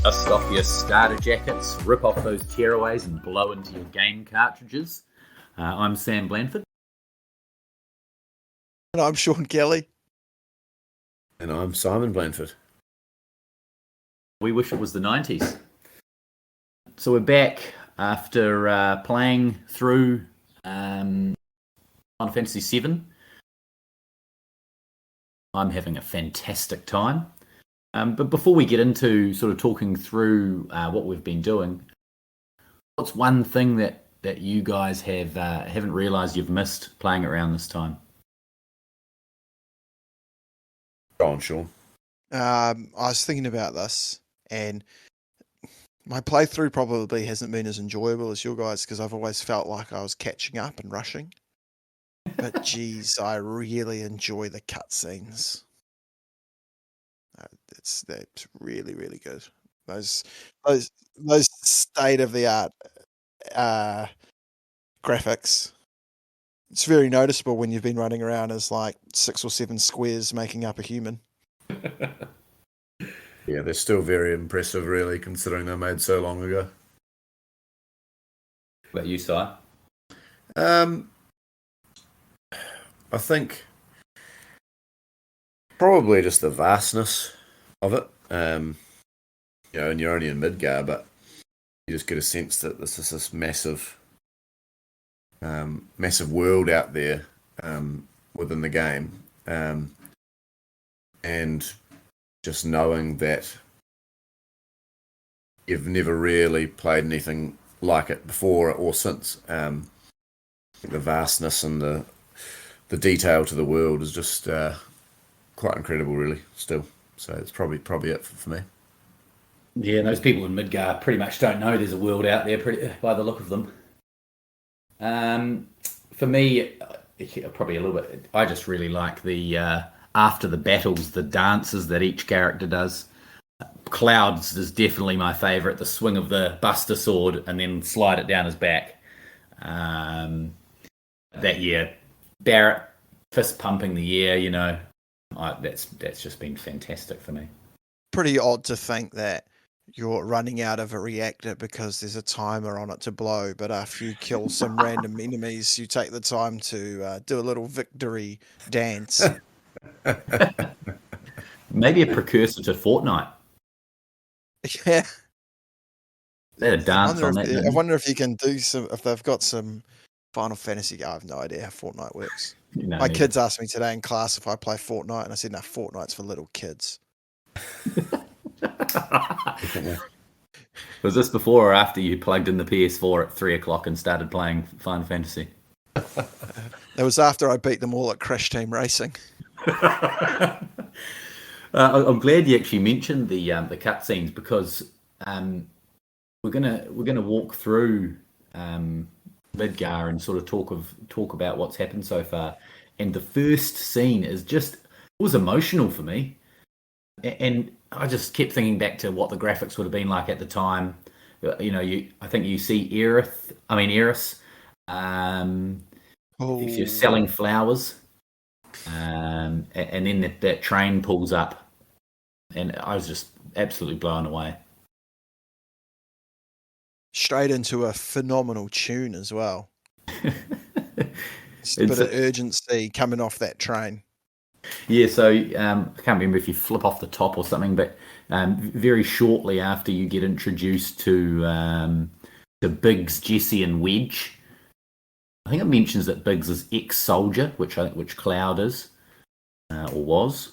Dust off your starter jackets, rip off those tearaways and blow into your game cartridges. I'm Sam Blanford. And I'm Sean Kelly. And I'm Simon Blanford. We wish it was the 90s. So we're back after playing through Final Fantasy VII. I'm having a fantastic time. But before we get into sort of talking through what we've been doing, what's one thing that you guys haven't realised you've missed playing around this time? Go on, Sean. I was thinking about this, and my playthrough probably hasn't been as enjoyable as your guys because I've always felt like I was catching up and rushing. But geez, I really enjoy the cutscenes. That's really, really good. Those state of the art graphics. It's very noticeable when you've been running around as like 6 or 7 squares making up a human. Yeah, they're still very impressive, really, considering they're made so long ago. What about you, Si? I think probably just the vastness of it. And you're only in Midgar, but you just get a sense that this is this massive world out there within the game. And just knowing that you've never really played anything like it before or since. The vastness and the detail to the world is just quite incredible, really, still. So it's probably it for me. Yeah, those people in Midgar pretty much don't know there's a world out there by the look of them. For me, probably a little bit, I just really like the after the battles, the dances that each character does. Cloud's is definitely my favourite, the swing of the Buster Sword and then slide it down his back. Barrett fist pumping the air, that's just been fantastic for me. Pretty odd to think that you're running out of a reactor because there's a timer on it to blow, but after you kill some random enemies, you take the time to do a little victory dance. Maybe a precursor to Fortnite. Yeah. They had a dance on that. I wonder if you can do if they've got some Final Fantasy. I have no idea how Fortnite works. My kids asked me today in class if I play Fortnite, and I said, no, Fortnite's for little kids. Was this before or after you plugged in the PS4 at 3 o'clock and started playing Final Fantasy? It was after I beat them all at Crash Team Racing. I'm glad you actually mentioned the cutscenes because we're gonna walk through Midgar and sort of talk about what's happened so far. And the first scene was emotional for me, and I just kept thinking back to what the graphics would have been like at the time. I think you see Aeris. If you're selling flowers, and then that train pulls up, and I was just absolutely blown away. Straight into a phenomenal tune as well. Just a bit of urgency coming off that train. Yeah, so I can't remember if you flip off the top or something, but very shortly after you get introduced to Biggs, Jesse, and Wedge, I think it mentions that Biggs is ex-soldier, which Cloud is or was.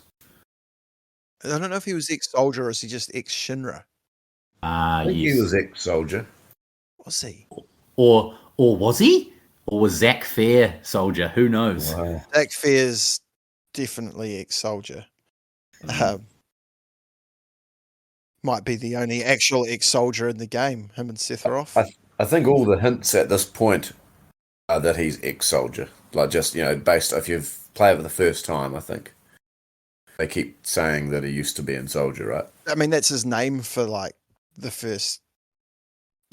I don't know if he was ex-soldier or is he just ex-Shinra. I think he was ex-soldier. Was he? Or was he? Or was Zach Fair soldier? Who knows? Wow. Zach Fair's definitely ex-soldier. Might be the only actual ex-soldier in the game. Him and Sephiroth. I think all the hints at this point are that he's ex-soldier. Like just based if you've played it for the first time, I think they keep saying that he used to be in soldier, right? I mean, that's his name for like the first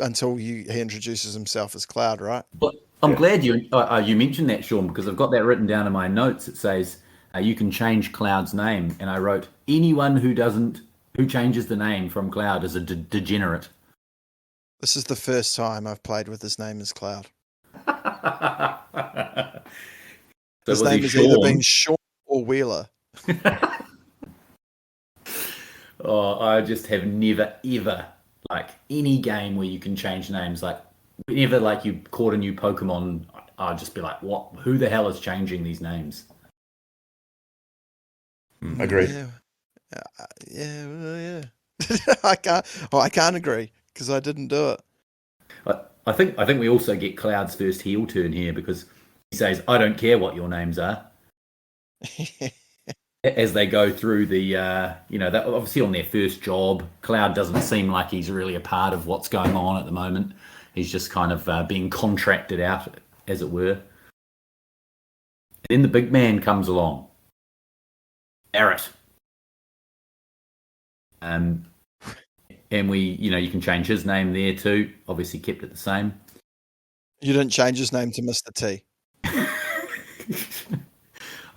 until he introduces himself as Cloud, right? But I'm glad you mentioned that, Sean, because I've got that written down in my notes. It says you can change Cloud's name, and I wrote anyone who doesn't Who changes the name from Cloud as a degenerate? This is the first time I've played with his name as Cloud. So His was name he has either been Sean? Sean or Wheeler. Oh, I just have never ever like any game where you can change names. Like whenever like you caught a new Pokemon, I'd just be like, "What? Who the hell is changing these names?" Agreed. Yeah. I can't agree because I didn't do it. I think we also get Cloud's first heel turn here because he says, "I don't care what your names are." As they go through the, they're obviously on their first job. Cloud doesn't seem like he's really a part of what's going on at the moment. He's just kind of being contracted out, as it were. Then the big man comes along, Aeris. And you can change his name there too. Obviously kept it the same. You didn't change his name to Mr. T.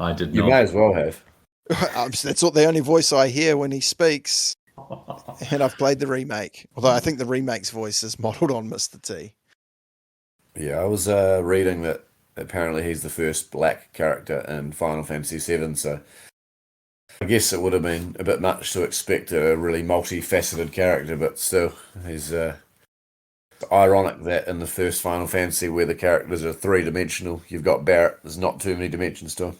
I did You not. may as well have. That's the only voice I hear when he speaks. And I've played the remake. Although I think the remake's voice is modelled on Mr. T. Yeah, I was reading that apparently he's the first black character in Final Fantasy VII, so I guess it would have been a bit much to expect a really multifaceted character, but still, he's ironic that in the first Final Fantasy where the characters are three-dimensional, you've got Barrett, there's not too many dimensions to him.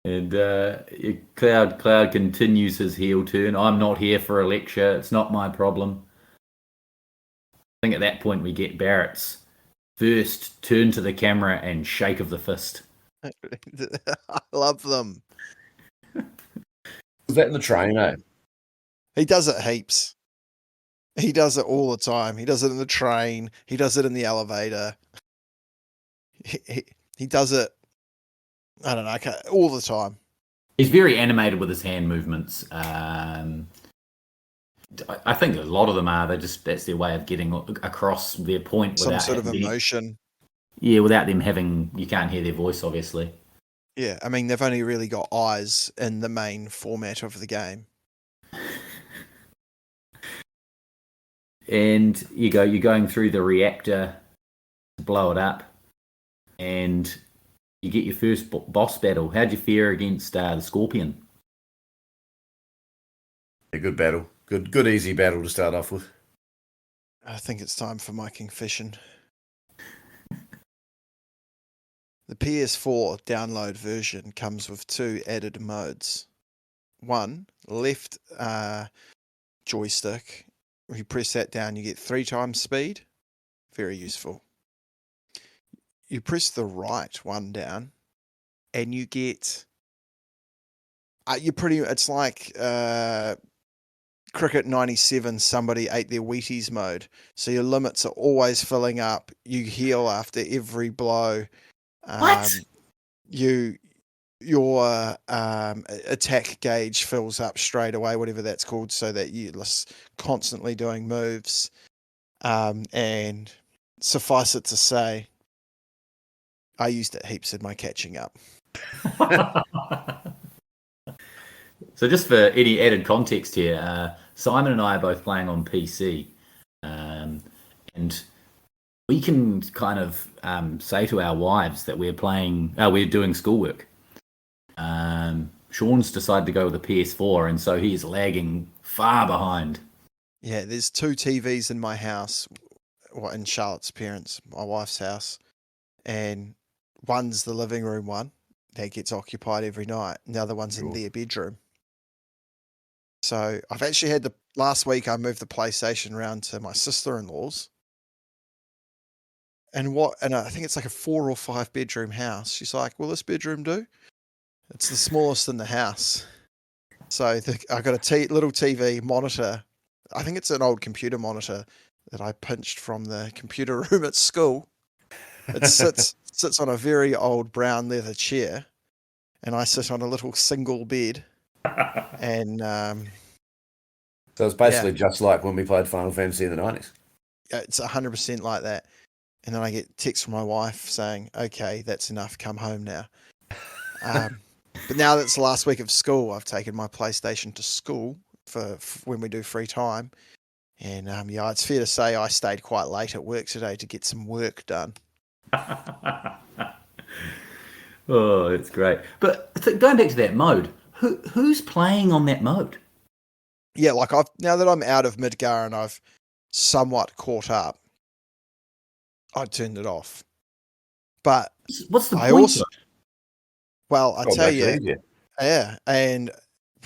And Cloud continues his heel turn. I'm not here for a lecture. It's not my problem. I think at that point we get Barrett's first turn to the camera and shake of the fist. I love them. Was that in the train, eh? He does it heaps. He does it all the time. He does it in the train. He does it in the elevator. He does it, I don't know, all the time. He's very animated with his hand movements. I think a lot of them are. That's their way of getting across their point. Some without sort of having emotion. Yeah, without them having, you can't hear their voice, obviously. Yeah, I mean, they've only really got eyes in the main format of the game. And you're going through the reactor to blow it up, and you get your first boss battle. How'd you fare against the Scorpion? A good battle. Good easy battle to start off with. I think it's time for my confession. The PS4 download version comes with 2 added modes. One, left joystick. If you press that down, you get 3 times speed. Very useful. You press the right one down, and you get. It's like Cricket 97. Somebody ate their Wheaties mode. So your limits are always filling up. You heal after every blow. What? Your attack gauge fills up straight away, whatever that's called, so that you're constantly doing moves. And suffice it to say, I used it heaps in my catching up. So just for any added context here, Simon and I are both playing on PC. And we can kind of say to our wives that we're doing schoolwork. Sean's decided to go with a PS4, and so he's lagging far behind. Yeah, there's 2 TVs in my house, in Charlotte's parents, my wife's house, and one's the living room one that gets occupied every night, and the other one's in their bedroom. So I've actually last week I moved the PlayStation around to my sister-in-law's. And I think it's like a 4 or 5 bedroom house. She's like, "Will this bedroom do?" It's the smallest in the house. So I got a little TV monitor. I think it's an old computer monitor that I pinched from the computer room at school. It sits on a very old brown leather chair, and I sit on a little single bed. And So it's basically just like when we played Final Fantasy in the 90s. It's 100% like that. And then I get text from my wife saying, "Okay, that's enough. Come home now." But now that's the last week of school, I've taken my PlayStation to school for when we do free time. And yeah, it's fair to say I stayed quite late at work today to get some work done. Oh, it's great. But going back to that mode, who's playing on that mode? Yeah, like now that I'm out of Midgar and I've somewhat caught up, I turned it off. But What's the I point? also, well, I tell you, yeah, and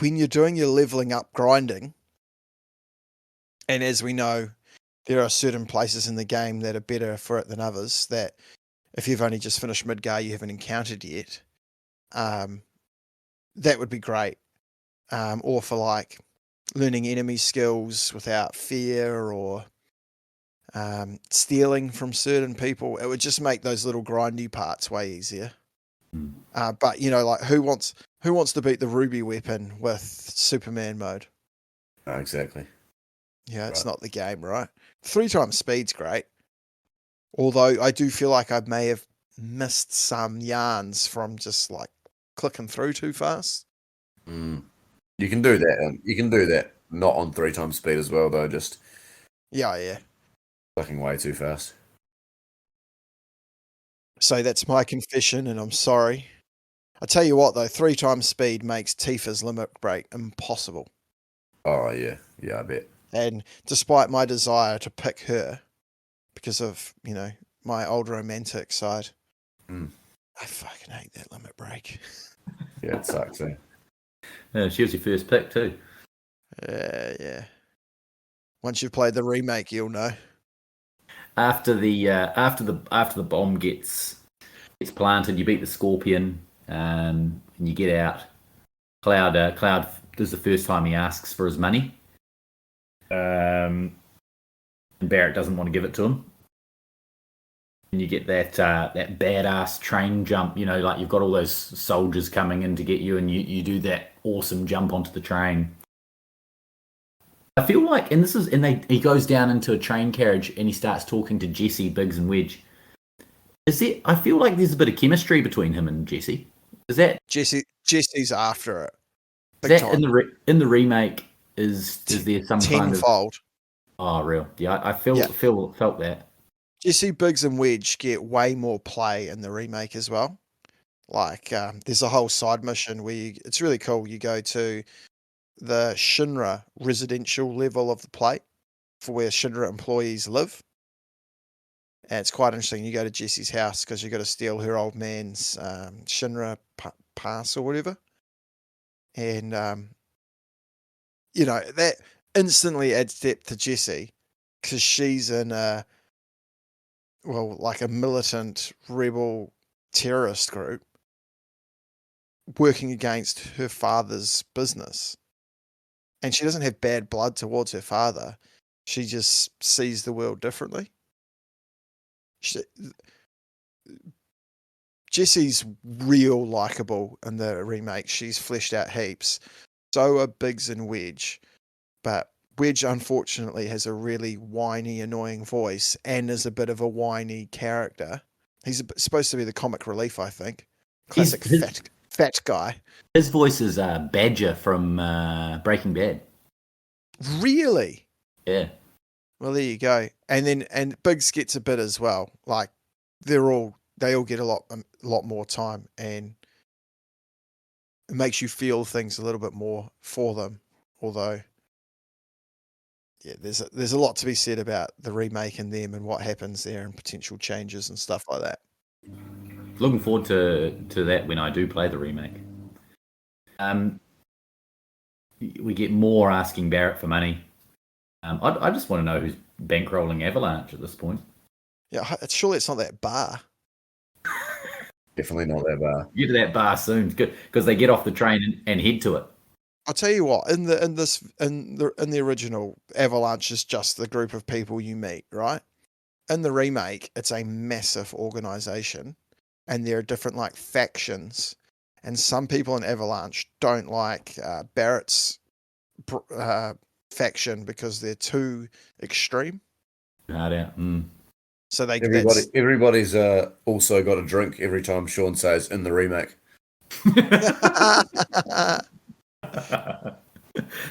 when you're doing your leveling up grinding, and as we know, there are certain places in the game that are better for it than others, that if you've only just finished Midgar you haven't encountered yet, that would be great. Or for like learning enemy skills without fear, or stealing from certain people. It would just make those little grindy parts way easier. But you know, like who wants to beat the ruby weapon with Superman mode? Oh, exactly. Yeah, it's not the game, right? 3 times speed's great. Although I do feel like I may have missed some yarns from just like clicking through too fast. You can do that, and you can do that not on 3 times speed as well, though. Just yeah, clicking way too fast. So that's my confession, and I'm sorry. I tell you what, though, 3 times speed makes Tifa's limit break impossible. Oh yeah, I bet. And despite my desire to pick her because of, you know, my old romantic side, I fucking hate that limit break. Yeah, it sucks. She was your first pick too. Yeah. Once you've played the remake, you'll know. After the bomb gets planted, you beat the Scorpion, and you get out. Cloud this is the first time he asks for his money. And Barrett doesn't want to give it to him. And you get that badass train jump, you know, like you've got all those soldiers coming in to get you, and you do that awesome jump onto the train. I feel like, he goes down into a train carriage and he starts talking to Jesse, Biggs, and Wedge. I feel like there's a bit of chemistry between him and Jesse. Is that Jesse's after it? Big time. In the remake? Is there some kind of tenfold? Oh, real? Yeah, I felt that. Jesse, Biggs, and Wedge get way more play in the remake as well. Like, there's a whole side mission where it's really cool. You go to the Shinra residential level of the plate for where Shinra employees live. And it's quite interesting. You go to Jesse's house because you got to steal her old man's Shinra pass or whatever. And, you know, that instantly adds depth to Jesse because she's in like a militant rebel terrorist group working against her father's business. And she doesn't have bad blood towards her father. She just sees the world differently. Jesse's real likable in the remake. She's fleshed out heaps. So are Biggs and Wedge. But Wedge, unfortunately, has a really whiny, annoying voice and is a bit of a whiny character. He's supposed to be the comic relief, I think. Classic fat guy. His voice is Badger from Breaking Bad. Really? Yeah. Well, there you go. And Biggs gets a bit as well. Like they all get a lot more time, and it makes you feel things a little bit more for them. Although, yeah, there's a lot to be said about the remake and them and what happens there and potential changes and stuff like that. Looking forward to that when I do play the remake. We get more asking Barrett for money. I just want to know who's bankrolling Avalanche at this point. Yeah, surely it's not that bar. Definitely not that bar. Get to that bar soon, because they get off the train and head to it. I'll tell you what. In the original, Avalanche is just the group of people you meet, right? In the remake, it's a massive organization, and there are different like factions. And some people in Avalanche don't like Barrett's faction because they're too extreme. Hard out. So everybody's also got a drink every time Sean says in the remake.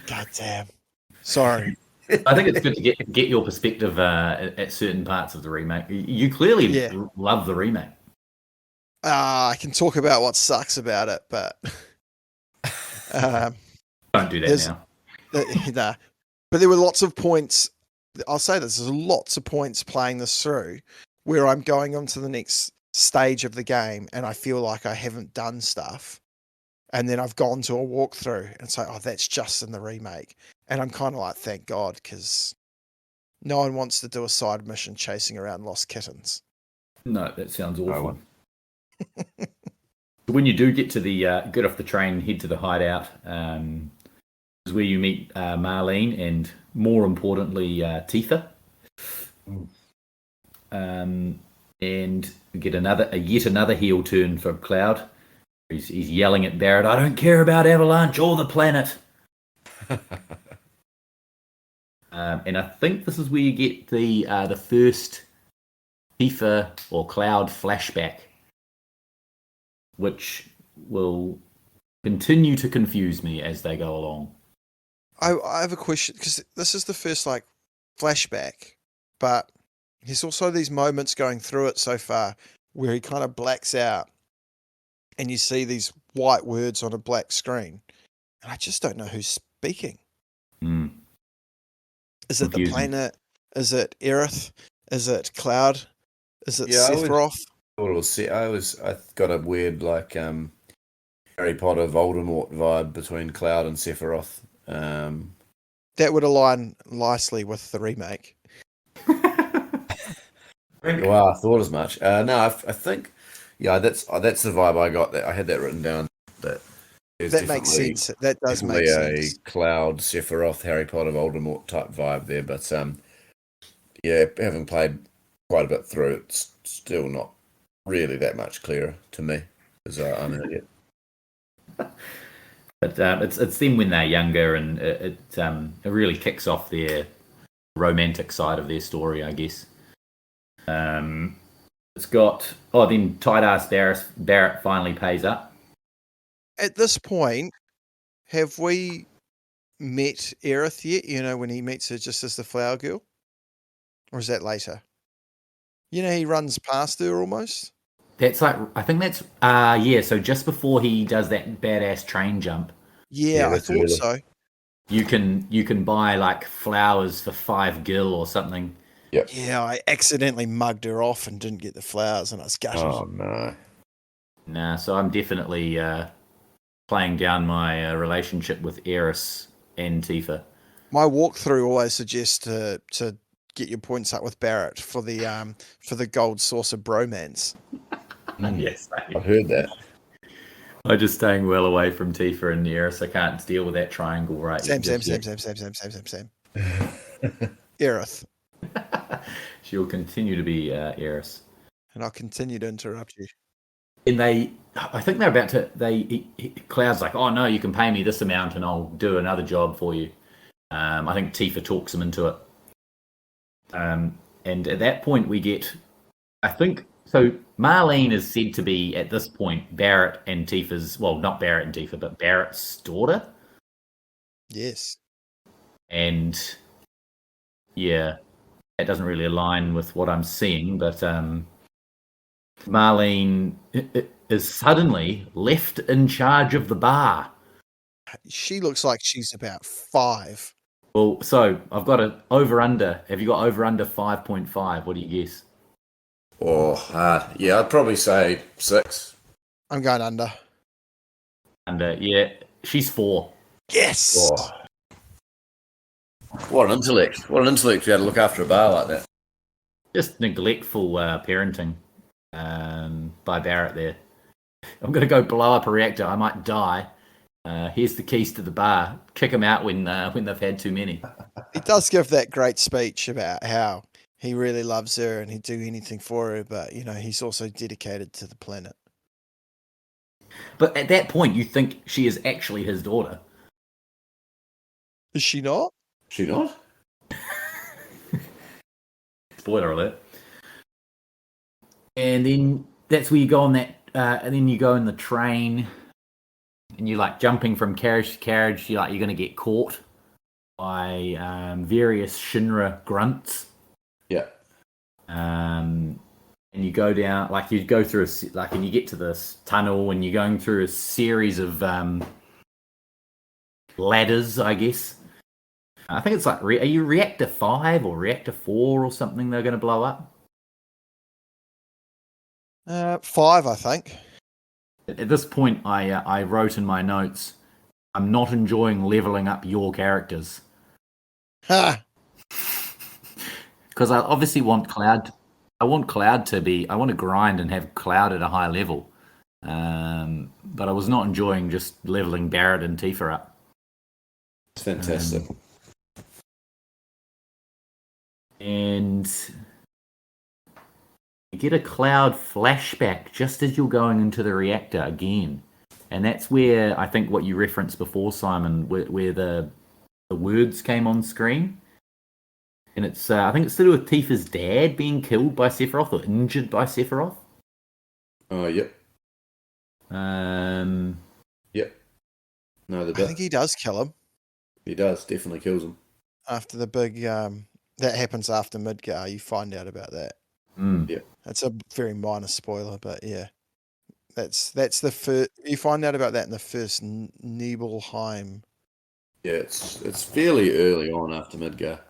God damn. Sorry. I think it's good to get your perspective at certain parts of the remake. You clearly love the remake. I can talk about what sucks about it, but Don't do that now. Nah. But there were lots of points. I'll say this: there's lots of points playing this through where I'm going on to the next stage of the game, and I feel like I haven't done stuff, and then I've gone to a walkthrough and say, "Oh, that's just in the remake," and I'm kind of like, "Thank God," because no one wants to do a side mission chasing around lost kittens. No, that sounds awful. When you do get to the get off the train, head to the hideout, is where you meet Marlene and, more importantly, Tifa. And we get yet another heel turn for Cloud. He's yelling at Barrett, "I don't care about Avalanche or the planet." And I think this is where you get the first Tifa or Cloud flashback, which will continue to confuse me as they go along. I have a question, because this is the first flashback, but there's also these moments going through it so far where he kind of blacks out and you see these white words on a black screen, and I just don't know who's speaking. Is it the planet? Is it Aerith? Is it Cloud? Is it Sephiroth? I got a weird Harry Potter Voldemort vibe between Cloud and Sephiroth. That would align nicely with the remake. Well, I thought as much. No, I think, that's the vibe I got. That I had that written down. That makes sense. That does make sense. A Cloud, Sephiroth, Harry Potter, Voldemort type vibe there. But having played quite a bit through, it's still not really that much clearer to me, because I'm an idiot. But it's them when they're younger, and it really kicks off their romantic side of their story, I guess. It's got then tight ass Barrett finally pays up. At this point, have we met Aerith yet? You know, when he meets her just as the flower girl, or is that later? You know, he runs past her almost. That's I think that's so just before he does that badass train jump. Yeah, I thought so. You can buy flowers for 5 gil or something. Yep. Yeah, I accidentally mugged her off and didn't get the flowers, and I was gutted. Oh no. Nah, so I'm definitely playing down my relationship with Aeris and Tifa. My walkthrough always suggests to get your points up with Barrett for the gold source of bromance. Yes, I've heard that. I'm just staying well away from Tifa and Aeris. I can't deal with that triangle right Same. Aerith. She'll continue to be Aeris. And I'll continue to interrupt you. And I think they're about to, Cloud's like, "Oh no, you can pay me this amount and I'll do another job for you." I think Tifa talks him into it. And at that point we get, I think, so Marlene is said to be, at this point, Barrett and Tifa's, well, not Barrett and Tifa, but Barrett's daughter. Yes. And that doesn't really align with what I'm seeing, but Marlene is suddenly left in charge of the bar. She looks like she's about 5. Well, so I've got an over-under. Have you got over-under 5.5? What do you guess? Oh, I'd probably say 6. I'm going under. Under, she's 4. Yes! Oh. What an intellect. What an intellect to be able to look after a bar like that. Just neglectful parenting by Barrett there. I'm going to go blow up a reactor. I might die. Here's the keys to the bar. Kick them out when they've had too many. He does give that great speech about how he really loves her and he'd do anything for her, but, you know, he's also dedicated to the planet. But at that point, you think she is actually his daughter. Is she not? She not? Spoiler alert. And then that's where you go on that, and then you go in the train and you're like jumping from carriage to carriage. You're going to get caught by various Shinra grunts. Yeah. And you go down, like you go through and you get to this tunnel, and you're going through a series of ladders, I guess. I think it's like, are you reactor 5 or reactor 4 or something they're going to blow up? 5, I think. At this point, I wrote in my notes, I'm not enjoying leveling up your characters. Ha! Because I obviously want Cloud. I want Cloud to be. I want to grind and have Cloud at a high level. But I was not enjoying just leveling Barrett and Tifa up. It's fantastic. And you get a Cloud flashback just as you're going into the reactor again. And that's where I think what you referenced before, Simon, where the words came on screen. And it's I think it's to do with Tifa's dad being killed by Sephiroth or injured by Sephiroth. Oh, yep. Yep. No, I think he does kill him. He does, definitely kills him. After the big, that happens after Midgar, you find out about that. Yeah. That's a very minor spoiler, but yeah. That's the first, you find out about that in the first Nibelheim. Yeah, it's fairly early on after Midgar.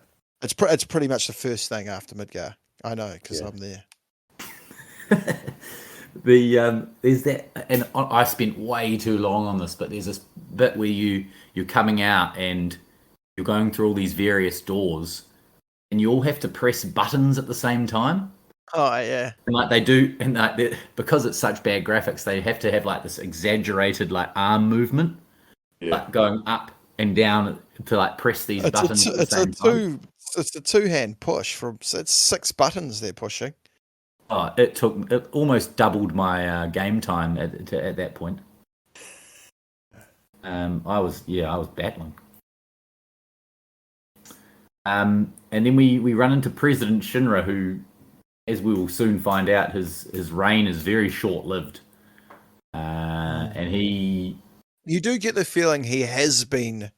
It's pretty much the first thing after Midgar. I know, because I'm there. There's that, and I spent way too long on this, but there's this bit where you're coming out and you're going through all these various doors, and you all have to press buttons at the same time. Oh yeah, and like they do, and like because it's such bad graphics, they have to have like this exaggerated like arm movement, like going up and down to like press these buttons at the same time. It's a 2-hand push it's 6 buttons they're pushing. Oh, it almost doubled my game time at that point. I was battling. And then we run into President Shinra, who, as we will soon find out, his reign is very short-lived. And you do get the feeling he has been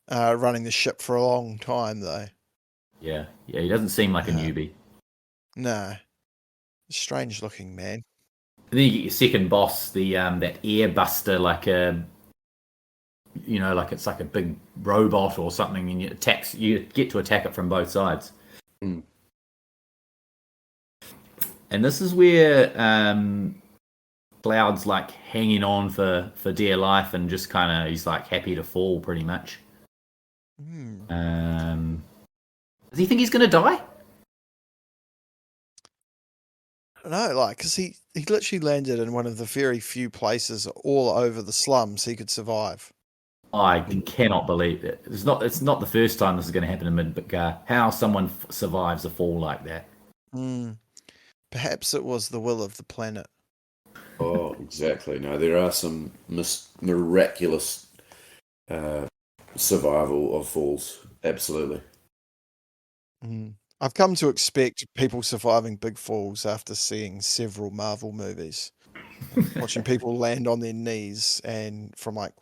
running the ship for a long time, though. Yeah, he doesn't seem like a newbie. No. Strange looking man. And then you get your second boss, the that airbuster, like like it's like a big robot or something, and you get to attack it from both sides. Mm. And this is where Cloud's like hanging on for dear life, and just kind of he's like happy to fall, pretty much. Does he think he's gonna die? No, like, because he literally landed in one of the very few places all over the slums he could survive. I cannot believe it. It's not the first time this is going to happen in Midgar. How someone survives a fall like that? Perhaps it was the will of the planet. Oh, exactly. No, there are some miraculous survival of falls. Absolutely. I've come to expect people surviving big falls after seeing several Marvel movies. Watching people land on their knees and from like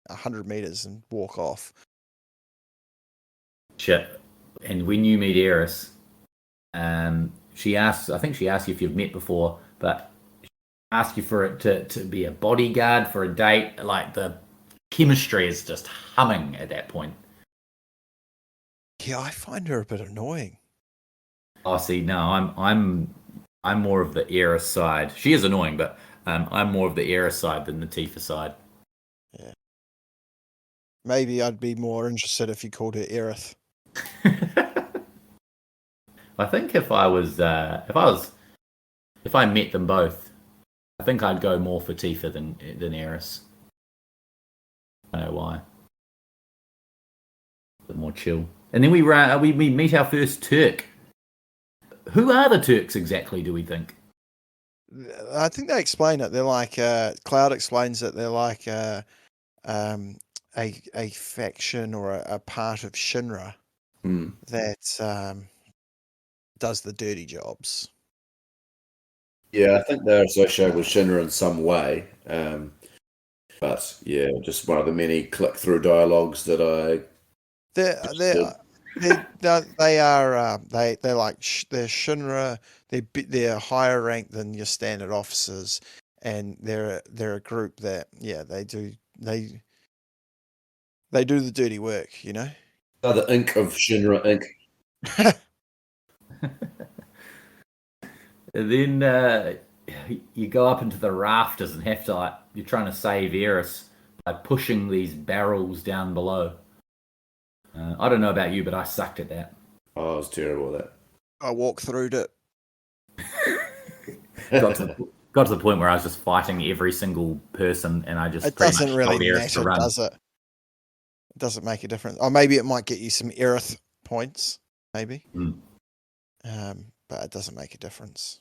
100 meters and walk off. Shit. And when you meet Aeris, she asks you if you've met before, but she asks you for it to be a bodyguard for a date. Like the chemistry is just humming at that point. Yeah, I find her a bit annoying. Oh, see, no, I'm more of the Aeris side. She is annoying, but I'm more of the Aeris side than the Tifa side. Yeah. Maybe I'd be more interested if you called her Aerith. I think if I met them both, I think I'd go more for Tifa than Aeris. I don't know why. A bit more chill. And then we meet our first Turk. Who are the Turks exactly, do we think? I think they explain it. They're like Cloud explains it. They're like a faction or a part of Shinra that does the dirty jobs. Yeah, I think they're associated with Shinra in some way. But yeah, just one of the many click-through dialogues that I They're like they're Shinra. They're higher ranked than your standard officers, and they're a group that they do the dirty work, you know. are the ink of Shinra Inc. And then you go up into the rafters and have to you're trying to save Aeris by pushing these barrels down below. I don't know about you, but I sucked at that. Oh, I was terrible at that. I walk through it. got to the point where I was just fighting every single person, and I just It pretty doesn't much really told Aeris to matter, run. does it? It doesn't make a difference. Or maybe it might get you some Aerith points, maybe. But it doesn't make a difference.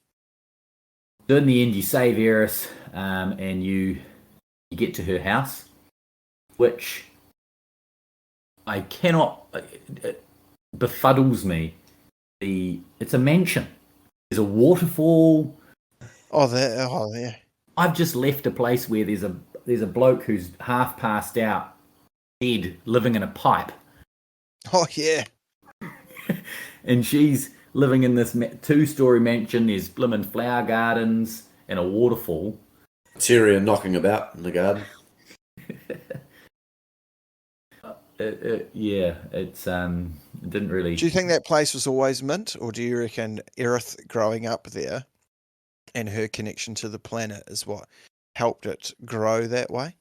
So in the end, you save Aeris, and you get to her house, which I cannot. It befuddles me. It's a mansion. There's a waterfall. Oh, yeah. I've just left a place where there's a bloke who's half passed out, dead, living in a pipe. Oh, yeah. And she's living in this 2-story mansion. There's blimmin' flower gardens and a waterfall. Tyrion knocking about in the garden. Yeah, it's it didn't really. Do you think that place was always mint, or do you reckon Aerith growing up there and her connection to the planet is what helped it grow that way?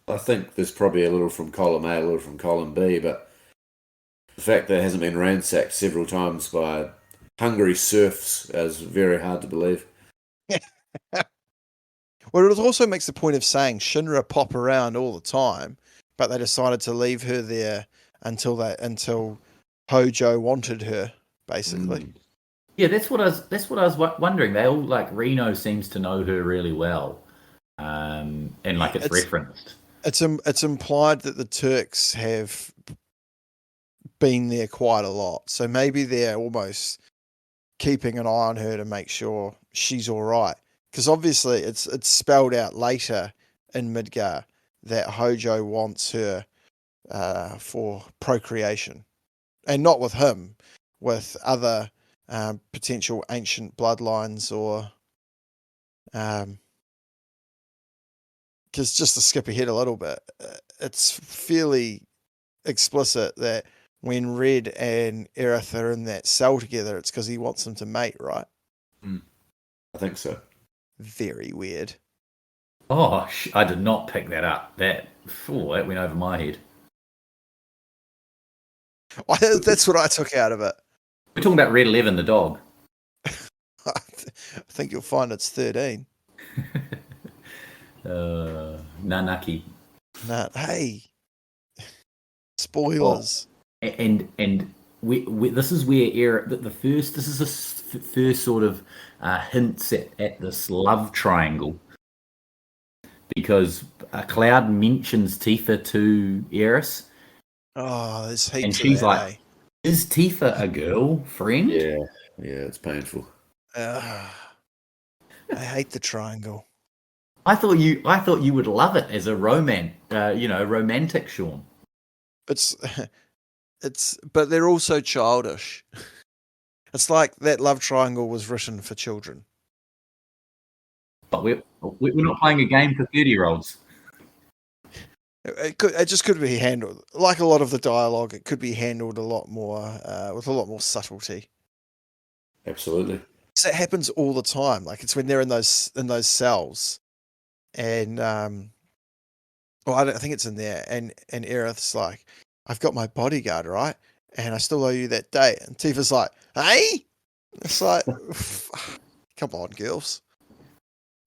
I think there's probably a little from column A, a little from column B, but the fact that it hasn't been ransacked several times by hungry serfs is very hard to believe. Well, it also makes the point of saying Shinra pop around all the time, but they decided to leave her there until Hojo wanted her, basically. Yeah, that's what I was wondering. They all Reno seems to know her really well, and it's referenced. It's implied that the Turks have been there quite a lot, so maybe they're almost keeping an eye on her to make sure she's all right. Because obviously it's spelled out later in Midgar that Hojo wants her for procreation, and not with him, with other potential ancient bloodlines, or because just to skip ahead a little bit, it's fairly explicit that when Red and Aerith are in that cell together, it's because he wants them to mate, right? I think so. Very weird. Oh, I did not pick that up. That went over my head. That's what I took out of it. We're talking about Red 11, the dog. I think you'll find it's 13. Nanaki. Hey, spoilers. Oh, and we this is where this is the first sort of hints at this love triangle, because Cloud mentions Tifa to Aeris. Oh, there's heaps and she's of that, like, "Is Tifa a girlfriend?" Yeah, it's painful. I hate the triangle. I thought you would love it as a romantic, Sean. But they're also childish. It's like that love triangle was written for children. But we're not playing a game for 30-year-olds. It just could be handled like a lot of the dialogue. It could be handled a lot more with a lot more subtlety. Absolutely. Because it happens all the time. Like it's when they're in those cells, and I think it's in there. And Aerith's like, "I've got my bodyguard, right? And I still owe you that date." And Tifa's like, "Hey," it's like, come on, girls.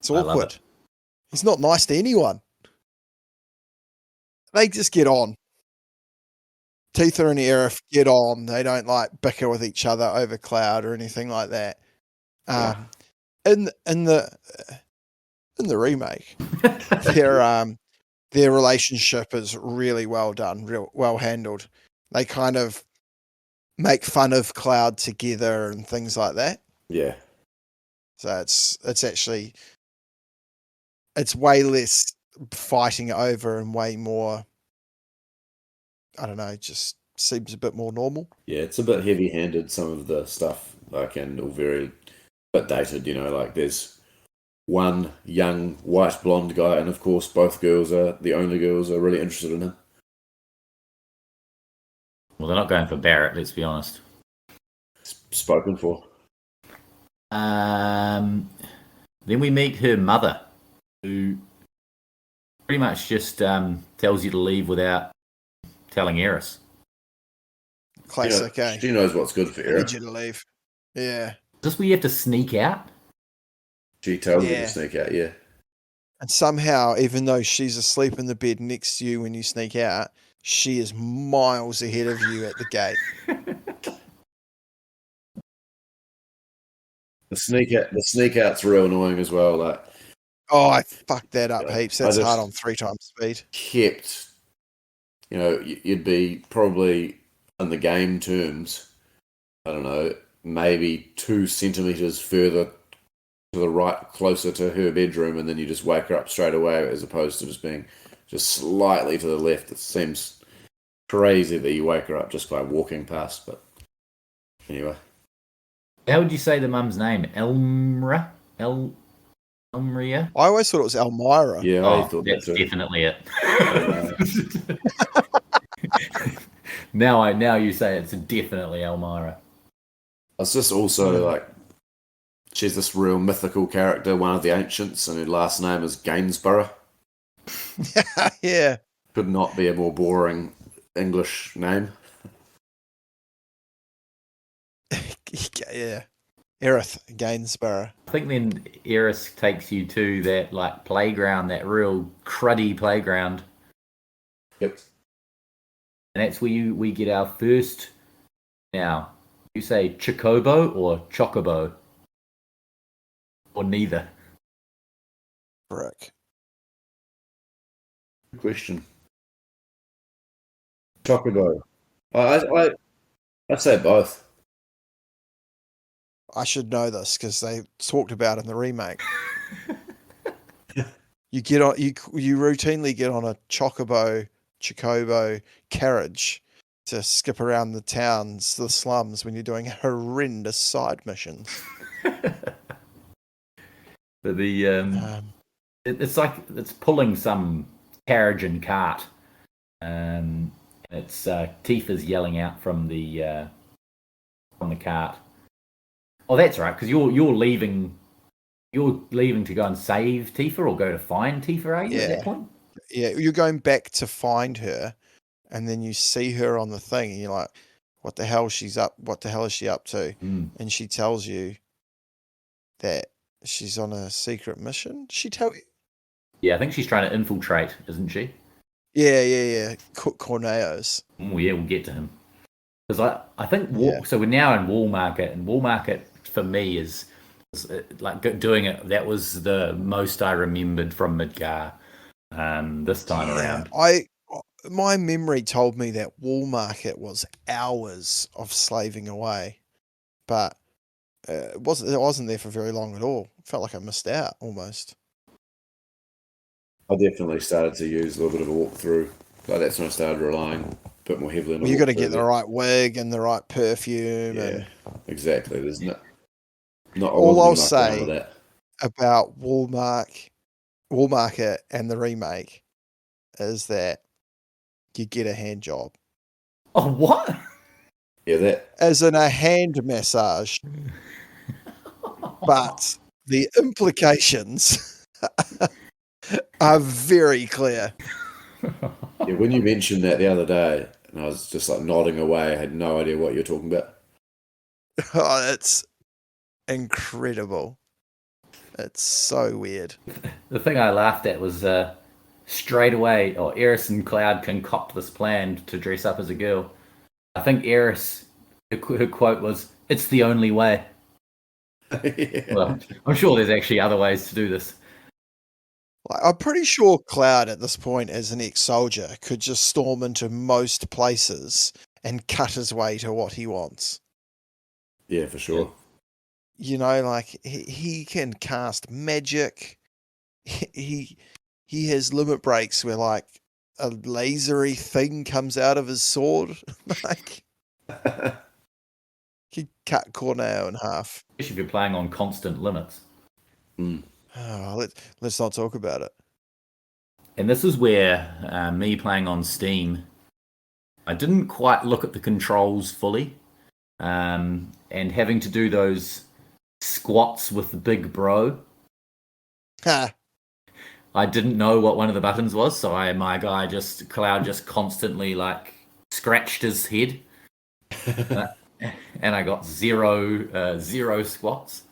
It's awkward. He's not nice to anyone. They just get on. Tifa and Aerith get on. They don't bicker with each other over Cloud or anything like that. In the remake, their relationship is really well done, real well handled. They kind of make fun of Cloud together and things like that. Yeah. So it's actually it's way less fighting over and way more, I don't know, just seems a bit more normal. Yeah, it's a bit heavy-handed, some of the stuff, like, and all very bit dated, like there's one young white blonde guy, and of course the only girls are really interested in him. Well, they're not going for Barrett, let's be honest. Spoken for. Then we meet her mother, who pretty much just tells you to leave without telling Aeris. Classic, eh? She knows what's good for I Aeris. need you to leave. Yeah. Is this where you have to sneak out? She tells you to sneak out, yeah. And somehow, even though she's asleep in the bed next to you when you sneak out, she is miles ahead of you at the gate. The sneak out's real annoying as well. Like, oh, I fucked that up Yeah, heaps. I That's just- hard on 3 times speed. kept, you'd be probably in the game terms, I don't know, maybe 2 centimeters further to the right, closer to her bedroom, and then you just wake her up straight away, as opposed to just being just slightly to the left. It seems crazy that you wake her up just by walking past, but anyway. How would you say the mum's name? Elmria? Elmria? I always thought it was Elmira. Yeah, I Oh, thought that that's too. definitely it. Now you say it's definitely Elmira. It's just also like, she's this real mythical character, one of the ancients, and her last name is Gainsborough. Yeah. Could not be a more boring English name. Yeah. Aerith Gainsborough. I think then Aeris takes you to that like playground, that real cruddy playground, Yep. and that's where we get our first. Now, you say Chocobo or Chocobo, or neither? Frick. Good question. Chocobo. I say both. I should know this because they talked about it in the remake. You get on you routinely get on a chocobo carriage to skip around the towns, the slums, when you're doing horrendous side missions. But it's like it's pulling some carriage and cart. It's Tifa's yelling out from the cart. Oh, that's right, because you're leaving. You're leaving to go and save Tifa or go to find Tifa, are you, at that point? Yeah, you're going back to find her, and then you see her on the thing, and you're like, "What the hell? What the hell is she up to?" And she tells you that she's on a secret mission. Did she tell you? Yeah, I think she's trying to infiltrate, isn't she? Yeah. Corneo's. Oh, yeah, we'll get to him. Because I think so. We're now in Wall Market, and Wall Market for me is like doing it. That was the most I remembered from Midgar this time around. My memory told me that Wall Market was hours of slaving away, but it wasn't there for very long at all. It felt like I missed out almost. I definitely started to use a little bit of a walkthrough. Like, that's when I started relying a bit more heavily on Well, you got to get the right wig and the right perfume. Yeah, and exactly. There's not all I'll with say that. about Wall Market and the remake is that you get a hand job. Oh, what? Yeah, that. As in a hand massage. But the implications are very clear. Yeah, when you mentioned that the other day, and I was just like nodding away, I had no idea what you're talking about. Oh, it's incredible. It's so weird. The thing I laughed at was straight away, Aeris and Cloud concoct this plan to dress up as a girl. I think Aeris, her quote was, "It's the only way." Yeah. Well, I'm sure there's actually other ways to do this. Like, I'm pretty sure Cloud at this point, as an ex-soldier, could just storm into most places and cut his way to what he wants. Yeah, for sure. You know, like he can cast magic. he he has limit breaks where like a lasery thing comes out of his sword. Like he cut Corneo in half. Especially if you're playing on constant limits. Oh, let's not talk about it. And this is where me playing on Steam, I didn't quite look at the controls fully, and having to do those squats with the big bro. Ha! I didn't know what one of the buttons was, so Cloud just constantly like scratched his head, and I got zero squats.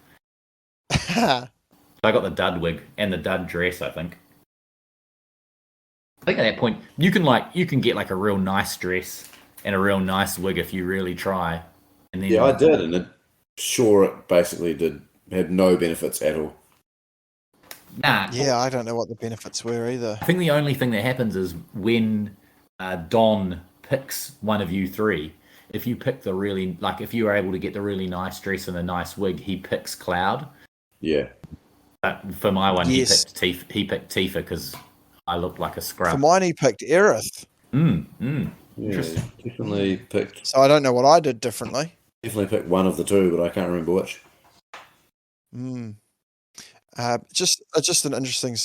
Ha! I got the dud wig and the dud dress, I think. I think at that point you can get like a real nice dress and a real nice wig if you really try. And then Yeah, I did, and it basically had no benefits at all. Nah. Yeah, I don't know what the benefits were either. I think the only thing that happens is when Don picks one of you three. If you pick if you were able to get the really nice dress and a nice wig, he picks Cloud. Yeah. But for my one, Yes. he picked Tifa because I looked like a scrub. For mine, he picked Aeris. Yeah, definitely picked. So I don't know what I did differently. Definitely picked one of the two, but I can't remember which. Just an interesting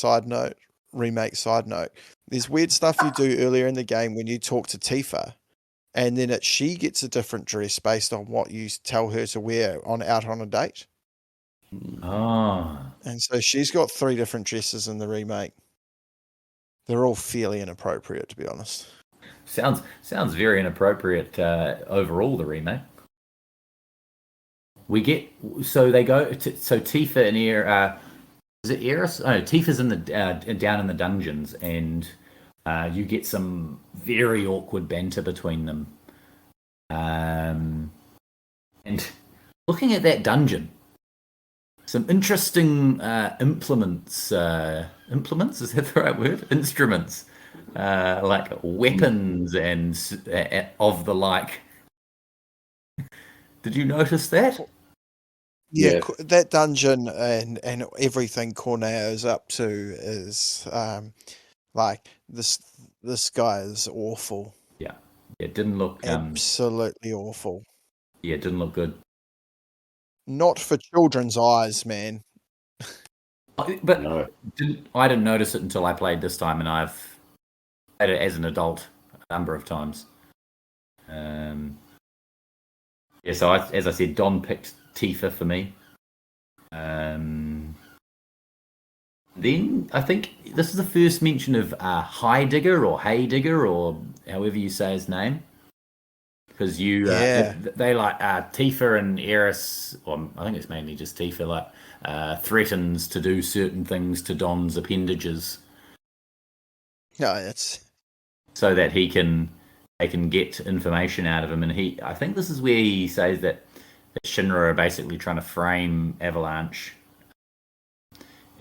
remake side note. There's weird stuff you do earlier in the game when you talk to Tifa, and then she gets a different dress based on what you tell her to wear out on a date. Oh. And so she's got 3 different dresses in the remake. They're all fairly inappropriate, to be honest. Sounds very inappropriate overall, the remake. So Tifa and is it Aeris? Oh, Tifa's down in the dungeons, and you get some very awkward banter between them. And looking at that dungeon, some interesting implements. Implements, is that the right word? Instruments, like weapons and of the like. Did you notice that? Yeah, that dungeon and everything Corneo is up to is like this guy is awful. Yeah, it didn't look absolutely awful. Yeah, it didn't look good. Not for children's eyes, man. But no. I didn't notice it until I played this time, and I've played it as an adult a number of times. Yeah, so as I said, Don picked Tifa for me. Then I think this is the first mention of Heidegger or Heidegger or however you say his name. Because they like Tifa and Aeris, or I think it's mainly just Tifa, threatens to do certain things to Don's appendages. No, it's so that they can get information out of him, and I think this is where he says that Shinra are basically trying to frame Avalanche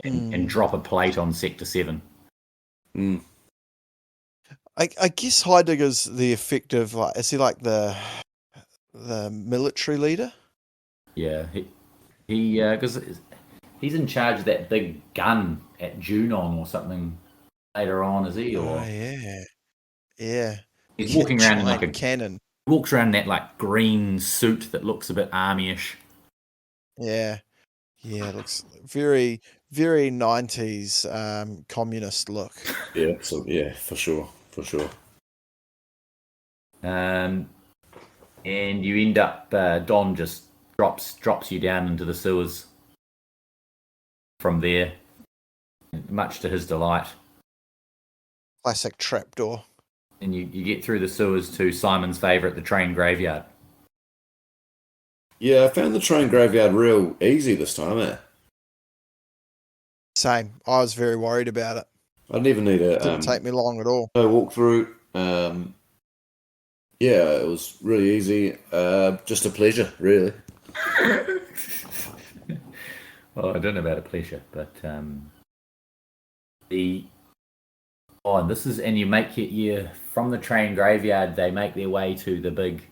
and drop a plate on Sector 7. I guess Heidegger's the effective, is he like the military leader? Yeah, he because he's in charge of that big gun at Junon or something later on, is he? Or yeah. He's walking around in like a cannon. He walks around in that like green suit that looks a bit army-ish. Yeah, it looks very, very 90s communist look. Yeah, for sure. And you end up Don just drops you down into the sewers from there, much to his delight. Classic trapdoor. And you get through the sewers to Simon's favourite, the train graveyard. Yeah, I found the train graveyard real easy this time, eh? Same. I was very worried about it. I didn't even need It didn't take me long at all. No walkthrough. Yeah, it was really easy. Just a pleasure, really. Well, I don't know about a pleasure, but you from the train graveyard. They make their way to the big,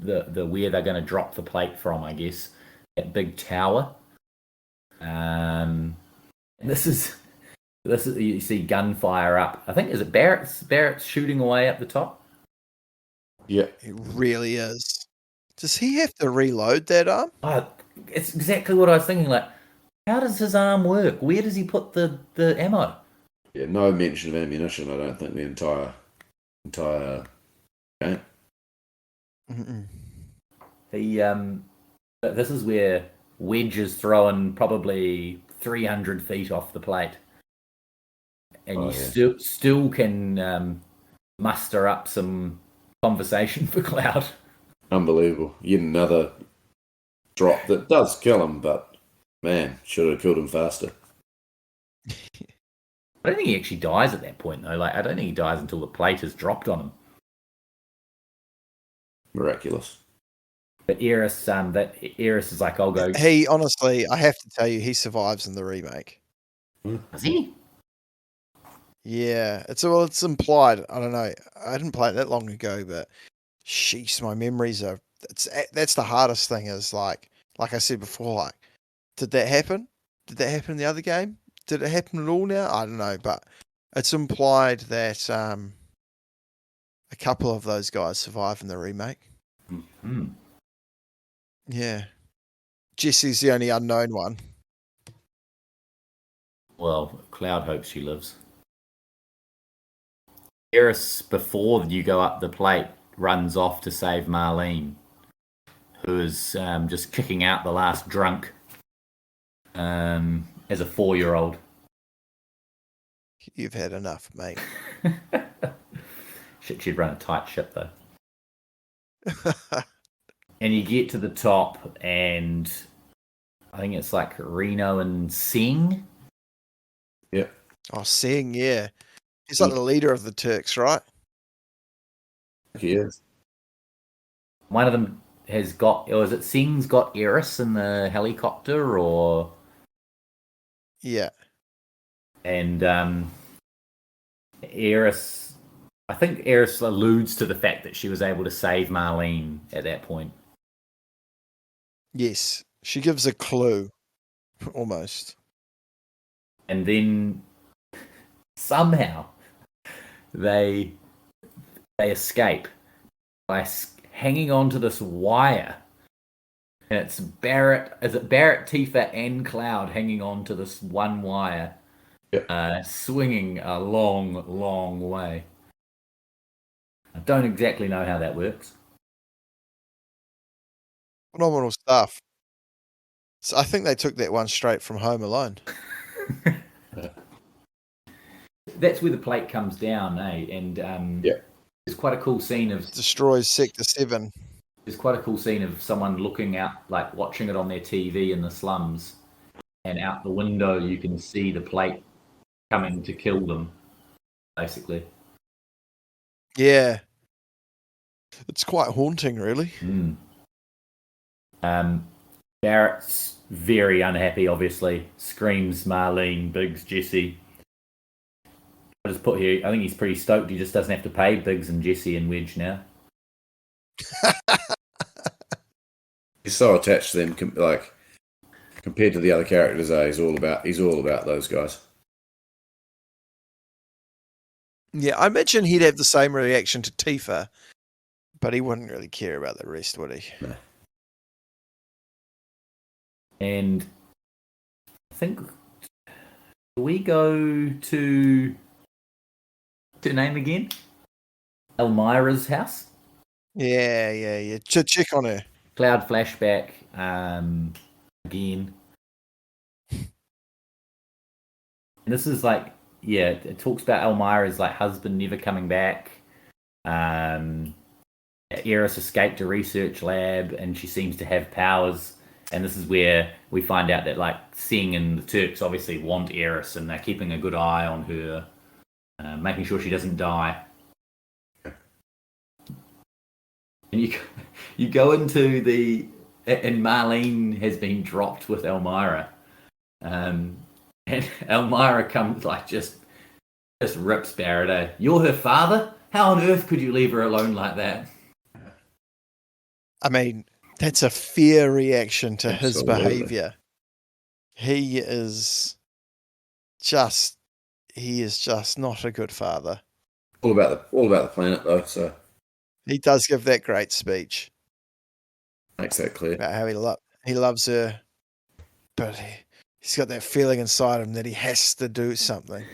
the where they're going to drop the plate from. I guess that big tower. And this is This is, you see gunfire up. I think, is it Barrett's shooting away up the top? Yeah. It really is. Does he have to reload that arm? Oh, it's exactly what I was thinking. Like, how does his arm work? Where does he put the ammo? Yeah, no mention of ammunition, I don't think, the entire game. Mm-mm. He this is where Wedge is throwing probably 300 feet off the plate, and you still can muster up some conversation for Cloud. Unbelievable. Yet another drop that does kill him, but man, should have killed him faster. I don't think he actually dies at that point, though. Like, I don't think he dies until the plate is dropped on him. Miraculous. But Aeris is like, I'll go. He honestly, I have to tell you, he survives in the remake. Does he? Yeah, it's implied. I don't know. I didn't play it that long ago, but sheesh, my memories are. That's the hardest thing. Is like I said before. Like, did that happen? Did that happen in the other game? Did it happen at all now? I don't know, but it's implied that a couple of those guys survive in the remake. Mm-hmm. Yeah, Jesse's the only unknown one. Well, Cloud hopes she lives. Aeris, before you go up the plate, runs off to save Marlene, who is just kicking out the last drunk as a 4-year-old. You've had enough, mate. Shit, she'd run a tight ship, though. And you get to the top, and I think it's like Reno and Singh. Yeah. Oh, Singh, yeah. He's like the leader of the Turks, right? He is. One of them has got, or is it Singh's got Aeris in the helicopter, or... Yeah. And Aeris, I think Aeris alludes to the fact that she was able to save Marlene at that point. Yes. She gives a clue, almost. And then somehow they escape by hanging onto this wire. And it's Barrett, Tifa, and Cloud hanging onto this one wire, swinging a long, long way. I don't exactly know how that works. Phenomenal stuff. So I think they took that one straight from Home Alone. That's where the plate comes down, eh? And there's quite a cool scene of destroys Sector 7. There's quite a cool scene of someone looking out, like watching it on their TV in the slums, and out the window you can see the plate coming to kill them, basically. Yeah. It's quite haunting, really. Barrett's very unhappy, obviously. Screams Marlene, Biggs, Jesse. I just put here, I think he's pretty stoked he just doesn't have to pay Biggs and Jesse and Wedge now. He's so attached to them, like compared to the other characters. He's all about those guys. Yeah, I imagine he'd have the same reaction to Tifa, but he wouldn't really care about the rest, would he? No. And I think we go to name again? Elmira's house. Yeah. Check on her. Cloud flashback again. And this is like, it talks about Elmira's like husband never coming back. Aeris escaped a research lab and she seems to have powers. And this is where we find out that like Singh and the Turks obviously want Aeris and they're keeping a good eye on her, making sure she doesn't die. And you go into and Marlene has been dropped with Elmira, and Elmira comes like just rips Barrett. You're her father? How on earth could you leave her alone like that? I mean, that's a fair reaction to his Absolutely. behavior. He is just he is just not a good father. All about the planet though, so He does give that great speech makes that clear. about how he loves her, but he's got that feeling inside him that he has to do something.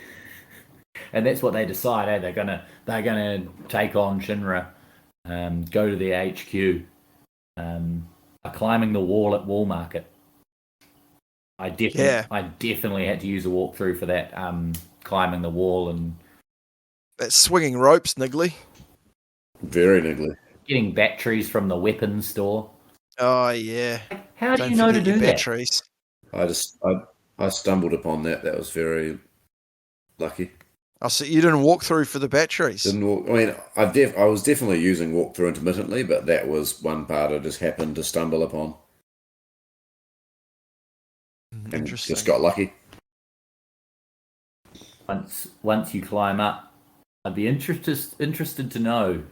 And that's what they decide. They're gonna take on Shinra, go to the HQ, climbing the wall at Wall Market. I definitely had to use a walkthrough for that. Climbing the wall and that swinging ropes, niggly. Very niggly. Getting batteries from the weapons store. Oh yeah. How do you know to do that? Batteries. I stumbled upon that. That was very lucky. Oh, so you didn't walk through for the batteries? I mean, I was definitely using walkthrough intermittently, but that was one part I just happened to stumble upon. And Interesting. just got lucky. Once you climb up, I'd be interested to know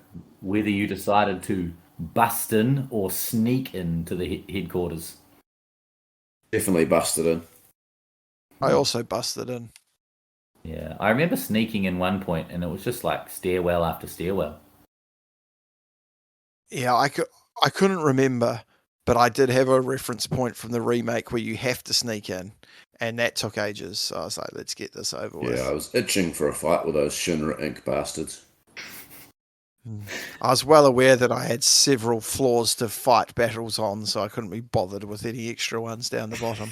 whether you decided to bust in or sneak into the headquarters. Definitely busted in. I also busted in. Yeah, I remember sneaking in one point, and it was just like stairwell after stairwell. Yeah, I couldn't remember, but I did have a reference point from the remake where you have to sneak in, and that took ages. So I was like, let's get this over with. Yeah, I was itching for a fight with those Shinra Inc. bastards. I was well aware that I had several floors to fight battles on, so I couldn't be bothered with any extra ones down the bottom.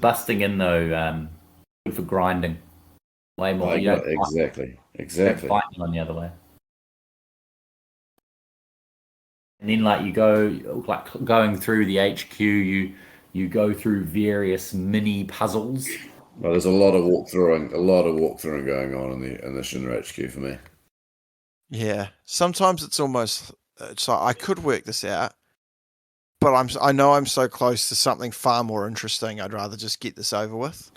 Busting in though, good for grinding. Way more. Exactly. Fight on the other way. And then, like, you go, like, going through the HQ, you go through various mini puzzles. Well, there's a lot of walkthroughing going on in the Shinra HQ for me. Yeah, sometimes it's almost so I could work this out, but I know I'm so close to something far more interesting. I'd rather just get this over with.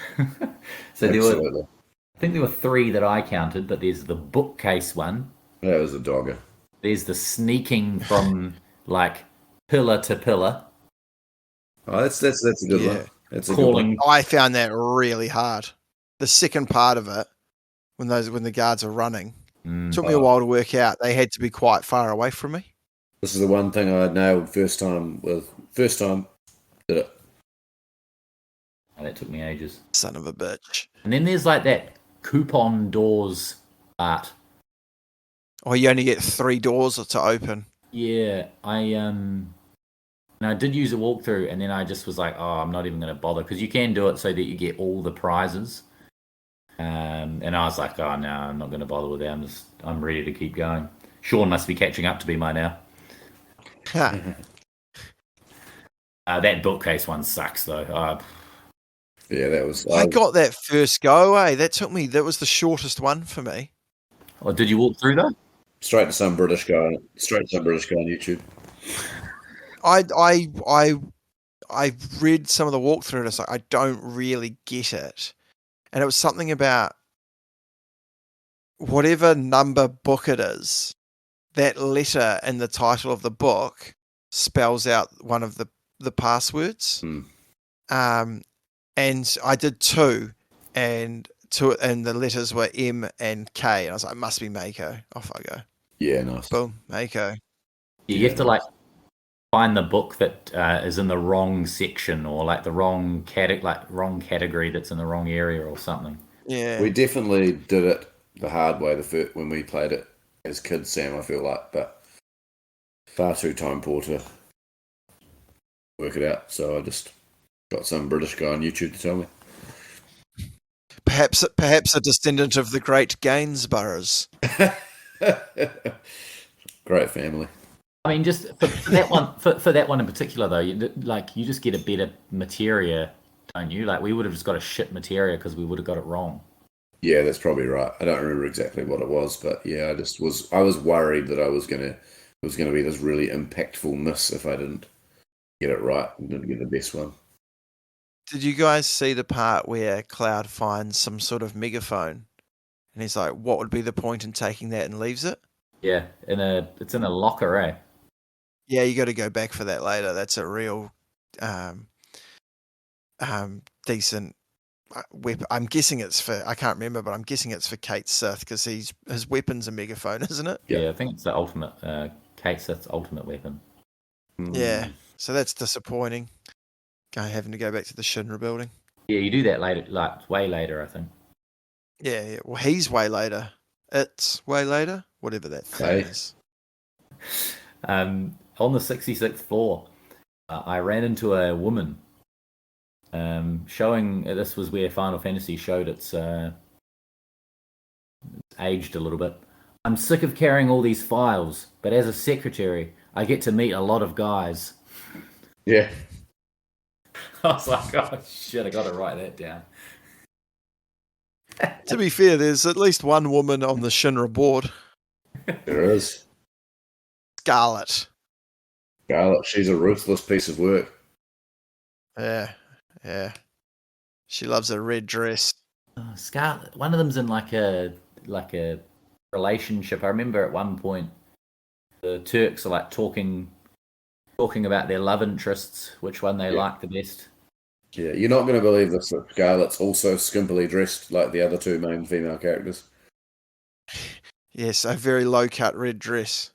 So I think there were 3 that I counted, but there's the bookcase one. That was a dogger. There's the sneaking from like pillar to pillar. Oh, that's a good one. That's a calling. Good one. I found that really hard. The second part of it, when the guards are running, took me a while to work out. They had to be quite far away from me. This is the one thing I nailed first time. Did it. Oh, that took me ages. Son of a bitch. And then there's like that coupon doors art. Oh, you only get 3 doors to open. Yeah, I did use a walkthrough, and then I just was like, oh, I'm not even going to bother, because you can do it so that you get all the prizes. And I was like, oh no, I'm not going to bother with that. I'm ready to keep going. Sean must be catching up to me by now. That bookcase one sucks though. Yeah, that was. I got that first go away. That was the shortest one for me. Oh, did you walk through that? Straight to some British guy on YouTube. I read some of the walkthrough and it's like I don't really get it. And it was something about whatever number book it is, that letter in the title of the book spells out one of the passwords. And I did 2, and the letters were M and K, and I was like, it must be Mako. Off I go. Yeah, nice. Boom, Mako. You have to like find the book that is in the wrong section, or like the wrong category that's in the wrong area or something. Yeah, we definitely did it the hard way when we played it as kids, Sam. I feel like, but far too time poor to work it out. So I just got some British guy on YouTube to tell me. Perhaps a descendant of the great Gainsboroughs. Great family. I mean, just for that one, for that one in particular, though, you just get a better materia, don't you? Like, we would have just got a shit materia because we would have got it wrong. Yeah, that's probably right. I don't remember exactly what it was, but yeah, I was worried that it was gonna be this really impactful miss if I didn't get it right and didn't get the best one. Did you guys see the part where Cloud finds some sort of megaphone, and he's like, "What would be the point in taking that?" and leaves it? Yeah, it's in a locker, eh? Yeah, you got to go back for that later. That's a real decent I'm guessing it's for, I can't remember, but I'm guessing it's for Kate Sith because his weapon's a megaphone, isn't it? Yeah. Yeah, I think it's the ultimate, Kate Sith's ultimate weapon. Yeah. So that's disappointing. Having to go back to the Shinra building. Yeah, you do that later, like way later, I think. Yeah. Well, he's way later. It's way later. Whatever that thing is. On the 66th floor, I ran into a woman. Showing this was where Final Fantasy showed it's aged a little bit. I'm sick of carrying all these files, but as a secretary, I get to meet a lot of guys. Yeah. I was like, oh shit, I got to write that down. To be fair, there's at least one woman on the Shinra board. There is. Scarlet. Scarlet, she's a ruthless piece of work. Yeah. She loves a red dress. Scarlet, one of them's in like a relationship. I remember at one point the Turks are like talking about their love interests, which one they like the best. Yeah, you're not going to believe this, that Scarlet's also skimpily dressed like the other two main female characters. Yes, a very low cut red dress.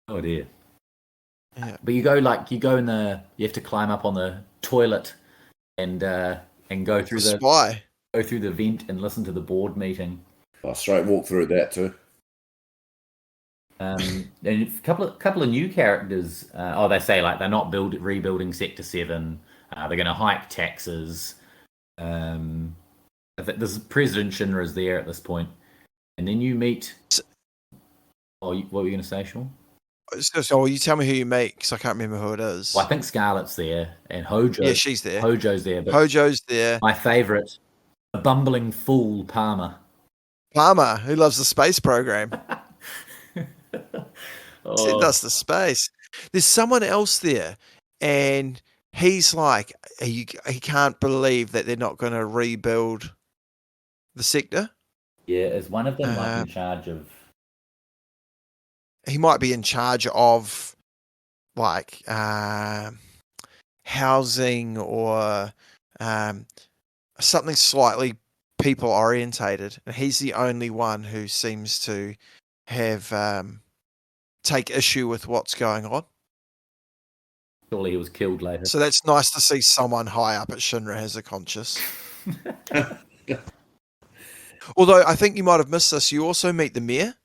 Oh dear. Yeah. But you have to climb up on the toilet and go through spy. Go through the vent and listen to the board meeting. I'll straight walk through that too. And a couple of new characters. They say like they're not rebuilding Sector 7. They're going to hike taxes. This President Shinra is there at this point, and then you meet. What were you going to say, Sean? So you tell me who you meet, because I can't remember who it is. Well, I think Scarlet's there, and Hojo. Yeah, she's there. Hojo's there. But Hojo's there. my favourite, the bumbling fool Palmer. Palmer, who loves the space program. He does the space. There's someone else there, and he's like, he can't believe that they're not going to rebuild the sector. Yeah, is one of them like in charge of? He might be in charge of like housing or something slightly people orientated, and he's the only one who seems to have take issue with what's going on. Surely he was killed later. So that's nice to see someone high up at Shinra has a conscience. Although I think you might have missed this. You also meet the mayor.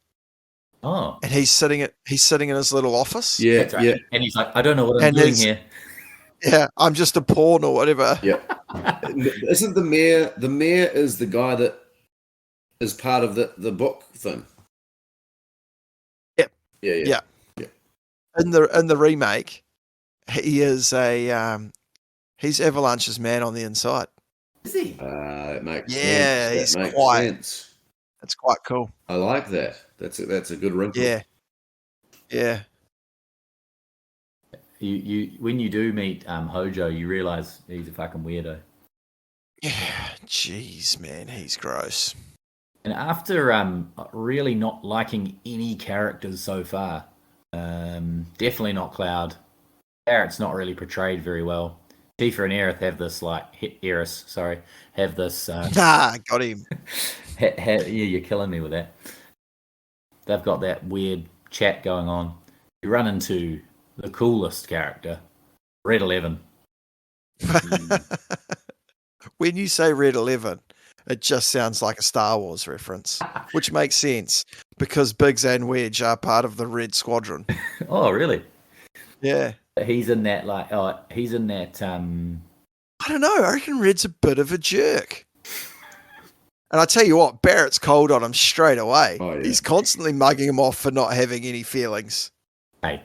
Oh, and he's sitting in his little office. Yeah, right. yeah. And he's like, I don't know what I'm doing here. Yeah, I'm just a pawn or whatever. Yeah. Isn't the mayor? The mayor is the guy that is part of the book thing. Yep. Yeah. In the remake, he is he's Avalanche's man on the inside. Is he? It makes sense. Yeah, That he's makes quite. sense. That's quite cool. I like that. That's a good wrinkle. Yeah. You when you do meet Hojo, you realise he's a fucking weirdo. Yeah, jeez, man, he's gross. And after really not liking any characters so far, definitely not Cloud. Barrett's not really portrayed very well. Tifa and Aerith have this Aeris, have this. Got him. Yeah, you're killing me with that. They've got that weird chat going on. You run into the coolest character, Red 11. When you say Red 11, it just sounds like a Star Wars reference, which makes sense because Biggs and Wedge are part of the Red Squadron. Oh, really? Yeah. He's in that I don't know. I reckon Red's a bit of a jerk. And I tell you what, Barrett's cold on him straight away. Oh, yeah. He's constantly mugging him off for not having any feelings. Hey,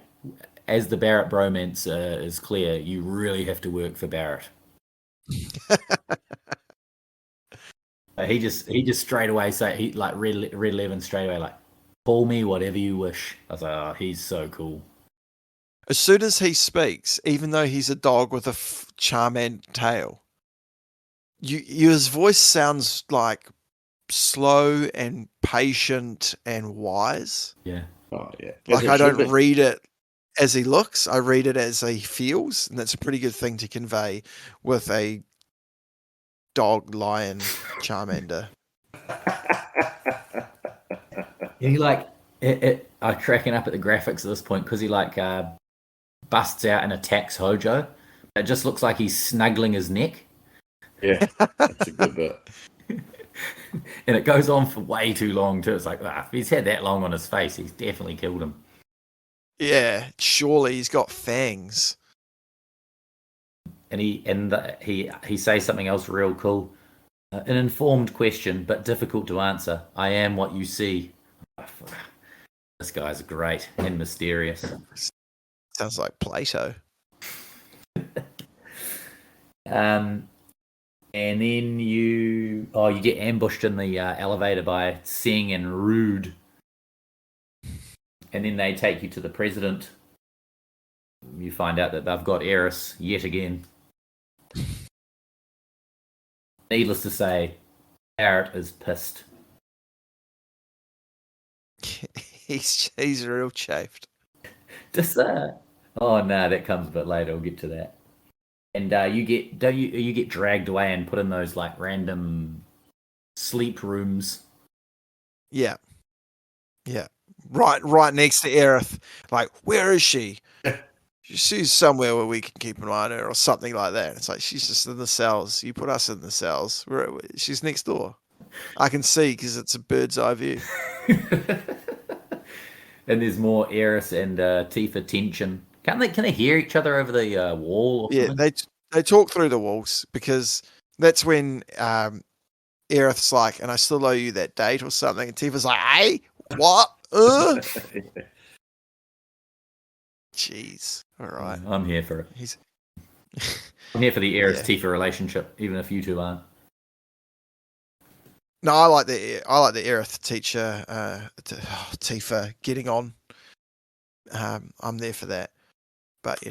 as the Barrett bromance is clear, you really have to work for Barrett. He just straight away Red 11 straight away like, call me whatever you wish. I was like, oh, he's so cool. As soon as he speaks, even though he's a dog with a Charmander tail, his voice sounds like slow and patient and wise. Yeah. Oh yeah. Like I don't read it as he looks, I read it as he feels, and that's a pretty good thing to convey with a dog, lion, Charmander. He like I'm cracking up at the graphics at this point because he like busts out and attacks Hojo. It just looks like he's snuggling his neck, Yeah, that's a good bit. and it goes on for way too long too. It's like if he's had that long on his face, he's definitely killed him. Yeah, surely he's got fangs. And he says something else real cool. An informed question, but difficult to answer. I am what you see. This guy's great and mysterious. Sounds like Plato. And then you get ambushed in the elevator by Seng and Rude, and then they take you to the president. You find out that they've got Aeris yet again. Needless to say, Barrett is pissed. He's real chafed. Just oh no, that comes a bit later. We'll get to that. And you get dragged away and put in those like random sleep rooms. Yeah. Right next to Aerith. Like, where is she? She's somewhere where we can keep an eye on her or something like that. It's like, she's just in the cells. You put us in the cells. She's next door. I can see because it's a bird's eye view. And there's more Aeris and Tifa tension. Can they hear each other over the wall? Or something? They talk through the walls because that's when Aerith's like, and I still owe you that date or something. And Tifa's like, hey, what? Jeez. All right. I'm here for it. I'm here for the Aeris Tifa relationship, even if you two aren't. No, I like the Aerith teacher, Tifa getting on. I'm there for that. But,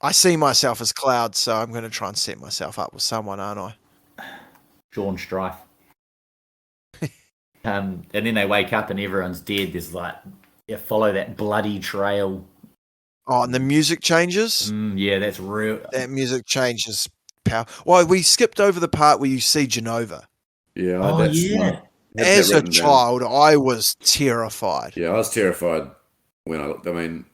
I see myself as Cloud, so I'm going to try and set myself up with someone, aren't I? Sean Strife. And then they wake up and everyone's dead. There's like, follow that bloody trail. Oh, and the music changes? Yeah, that's real. That music changes power. Well, we skipped over the part where you see Genova. Yeah. As a child, I was terrified. Yeah, I was terrified when I looked. I mean,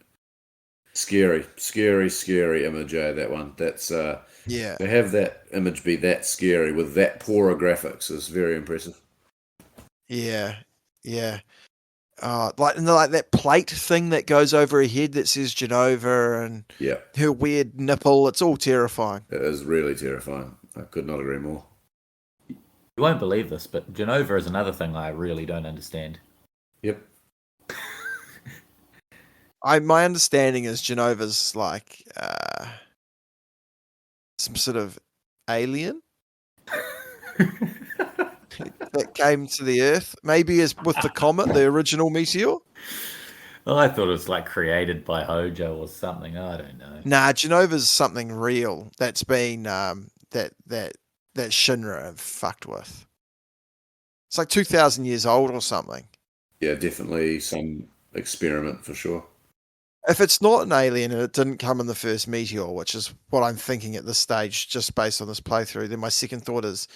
scary image, that one. That's to have that image be that scary with that poorer graphics is very impressive. Yeah. Like that plate thing that goes over her head that says Genova and her weird nipple. It's all terrifying. It is really terrifying. I could not agree more. You won't believe this, but Genova is another thing I really don't understand. Yep. My understanding is Genova's like some sort of alien that came to the Earth. Maybe as with the comet, the original meteor. Well, I thought it was like created by Hojo or something. I don't know. Nah, Genova's something real that's been that Shinra have fucked with. It's like 2,000 years old or something. Yeah, definitely some experiment for sure. If it's not an alien and it didn't come in the first meteor, which is what I'm thinking at this stage, just based on this playthrough, then my second thought is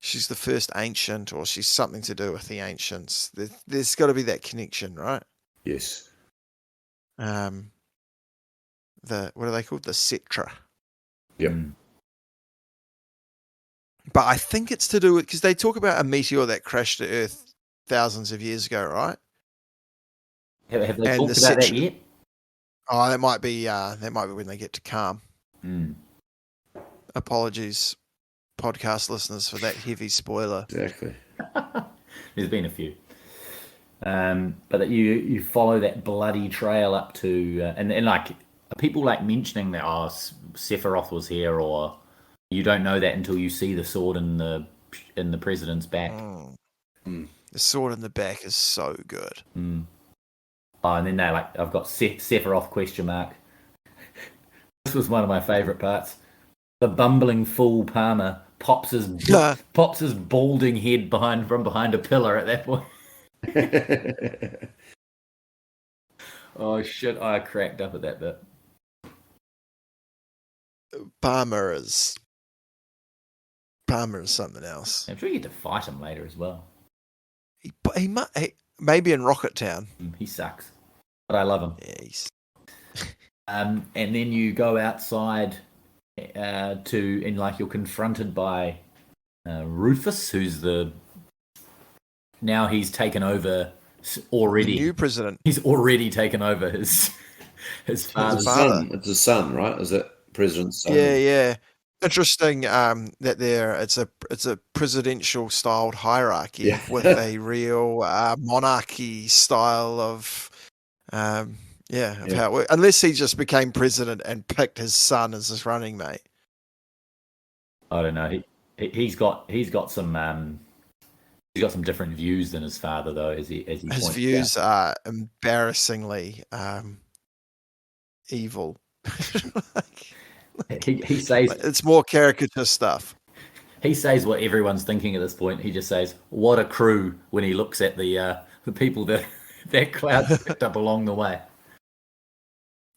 she's the first ancient, or she's something to do with the ancients. There's got to be that connection, right? Yes. What are they called? The Cetra. Yep. But I think it's to do with, because they talk about a meteor that crashed to Earth thousands of years ago, right? Have they talked about that yet? Oh, that might be when they get to Calm. Apologies, podcast listeners, for that heavy spoiler. Exactly. There's been a few. But that you follow that bloody trail up to and like people like mentioning that Sephiroth was here, or you don't know that until you see the sword in the president's back. The sword in the back is so good. Oh, and then they I've got Sephiroth question mark. This was one of my favourite parts. The bumbling fool Palmer pops his balding head from behind a pillar at that point. Oh shit! I cracked up at that bit. Palmer is Palmer is something else. I'm sure you get to fight him later as well. He maybe in Rocket Town. He sucks, but I love him. Yeah, And then you go outside and like you're confronted by Rufus, who's now he's taken over already. the new president. He's already taken over his father's father. It's his son, right? Is it president's son? Yeah. Interesting that it's a presidential styled hierarchy with a real monarchy style of how it works. Unless he just became president and picked his son as his running mate. I don't know. He's got some different views than his father, though. As he his views are embarrassingly evil. He says it's more caricature stuff. He says what everyone's thinking at this point. He just says, "What a crew!" when he looks at the people that Cloud picked up along the way.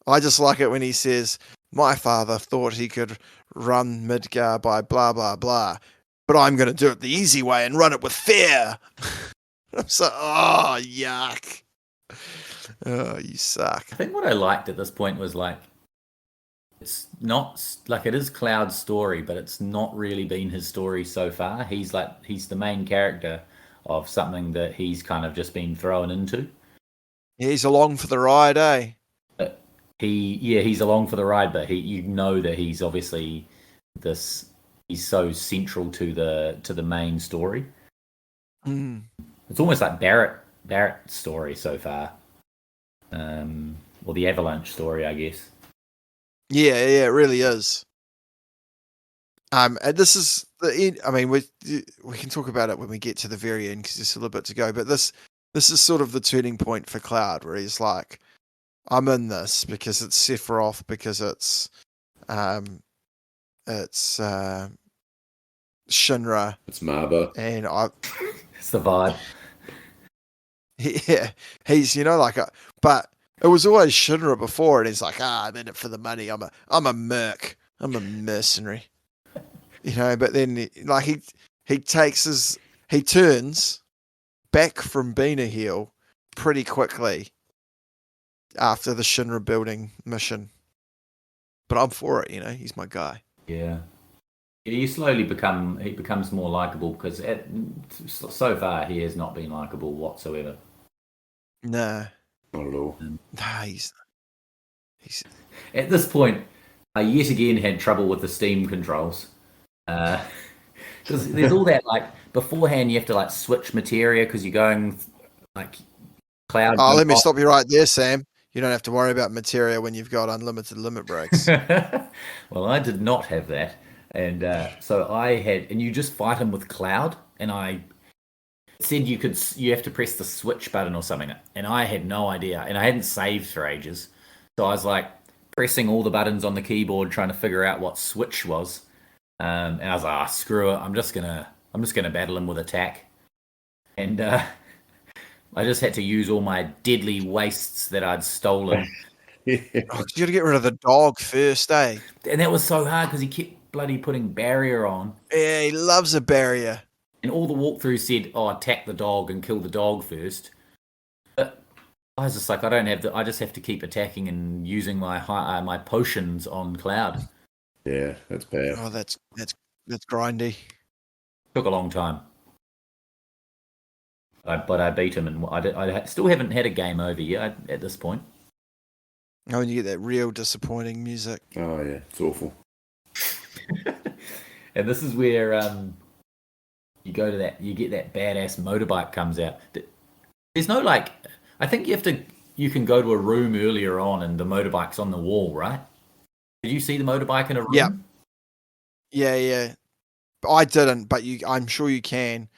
I just like it when he says, "My father thought he could run Midgar by blah blah blah, but I'm going to do it the easy way and run it with fear." I'm so, oh yuck! Oh, you suck. I think what I liked at this point was like, it's not like it is Cloud's story, but it's not really been his story so far. He's the main character of something that he's kind of just been thrown into. Yeah, he's along for the ride, eh? But he's along for the ride, but you know that he's obviously he's so central to the main story. Mm. It's almost like Barrett's story so far, or the Avalanche story, I guess. Yeah, it really is. And this is the end. I mean, we can talk about it when we get to the very end because there's a little bit to go. But this is sort of the turning point for Cloud, where he's like, "I'm in this because it's Sephiroth, because it's Shinra, It's Marba, and It's the vibe. Yeah, he's but it was always Shinra before, and he's like, I'm in it for the money. I'm a merc. I'm a mercenary. But then he turns back from being a heel pretty quickly after the Shinra building mission. But I'm for it, he's my guy. Yeah. He becomes more likable because so far he has not been likable whatsoever. Nah. not at all. Nah, he's At this point, I yet again had trouble with the Steam controls. Because there's all that, like, beforehand you have to, like, switch materia because you're going, like, Cloud. Oh, let me stop you right there, Sam. You don't have to worry about materia when you've got unlimited limit breaks. Well, I did not have that. And so and you just fight him with Cloud, and I said you have to press the switch button or something, and I had no idea, and I hadn't saved for ages, so I was like pressing all the buttons on the keyboard trying to figure out what switch was, and I was like, screw it, I'm just gonna battle him with attack, and I just had to use all my deadly wastes that I'd stolen. You gotta get rid of the dog first, eh? And that was so hard because he kept bloody putting barrier on. Yeah, he loves a barrier. And all the walkthroughs said, attack the dog and kill the dog first. But I was just like, I just have to keep attacking and using my potions on Cloud. Yeah, that's bad. Oh, that's grindy. Took a long time. But I beat him, and I still haven't had a game over yet at this point. Oh, and you get that real disappointing music. Oh yeah, it's awful. And this is where you go to you get that badass motorbike comes out. There's no I think you can go to a room earlier on and the motorbike's on the wall, right? Did you see the motorbike in a room? Yeah. I didn't, but I'm sure you can.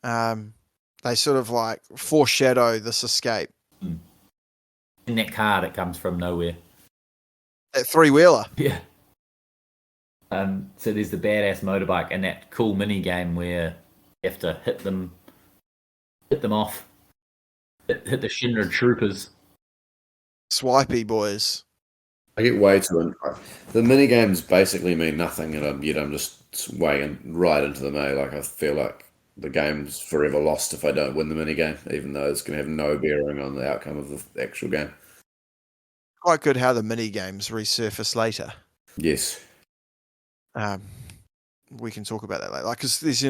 They sort of like foreshadow this escape. In that car that comes from nowhere. That three-wheeler. Yeah. So there's the badass motorbike and that cool mini game where you have to hit them off, hit the Shinra troopers. Swipey boys. I get way too in. The mini games basically mean nothing, and yet I'm just swaying right into them. Like I feel like the game's forever lost if I don't win the mini game, even though it's going to have no bearing on the outcome of the actual game. Quite good how the mini games resurface later. Yes. We can talk about that later. Like, because there's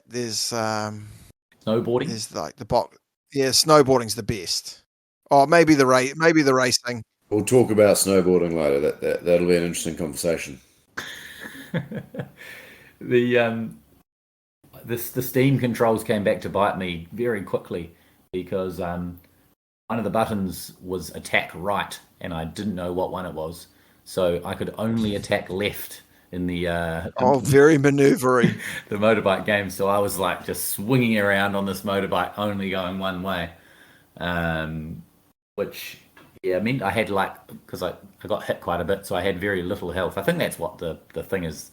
there's Snowboarding. There's like the box. Yeah, snowboarding's the best. Oh, maybe the racing. We'll talk about snowboarding later. That'll be an interesting conversation. The Steam controls came back to bite me very quickly because one of the buttons was attack right, and I didn't know what one it was, so I could only attack left in the very maneuvery. the motorbike game. So I was like just swinging around on this motorbike, only going one way, which meant I had because I got hit quite a bit, so I had very little health. I think that's what the thing is.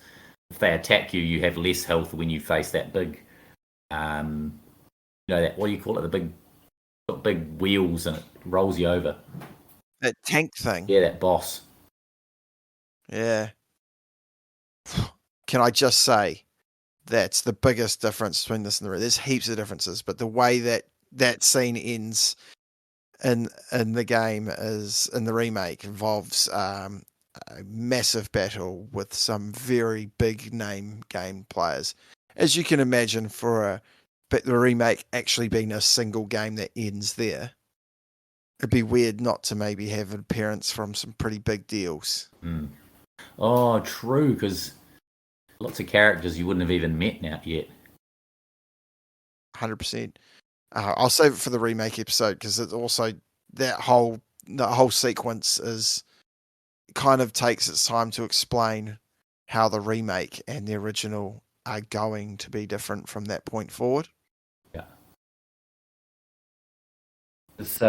If they attack you, you have less health when you face that big, that, what do you call it? The big wheels, and it rolls you over. That tank thing. Yeah, that boss. Yeah. Can I just say, that's the biggest difference between this and the rest. There's heaps of differences, but the way that scene ends in the game is in the remake involves a massive battle with some very big name game players, as you can imagine. But the remake actually being a single game that ends there, it'd be weird not to maybe have an appearance from some pretty big deals. Oh, true, because lots of characters you wouldn't have even met now yet. 100%. I'll save it for the remake episode, because it also that whole sequence kind of takes its time to explain how the remake and the original are going to be different from that point forward. Yeah. This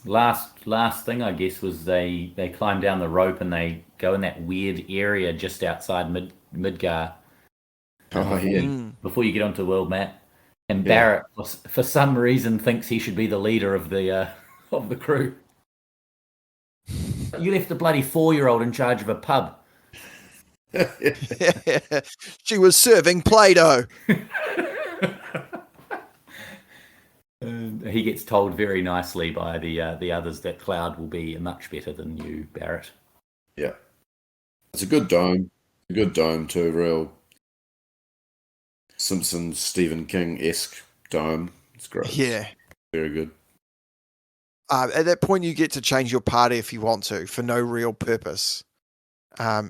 last thing, I guess, was they climb down the rope and they go in that weird area just outside Midgar. Oh yeah. Before you get onto the world map, and Barrett, for some reason, thinks he should be the leader of the crew. You left a bloody 4-year-old in charge of a pub. She was serving Play-Doh. He gets told very nicely by the others that Cloud will be much better than you, Barrett. Yeah. It's a good dome. A good dome too, real Simpsons, Stephen King-esque dome. It's great. Yeah. Very good. At that point, you get to change your party if you want to, for no real purpose. I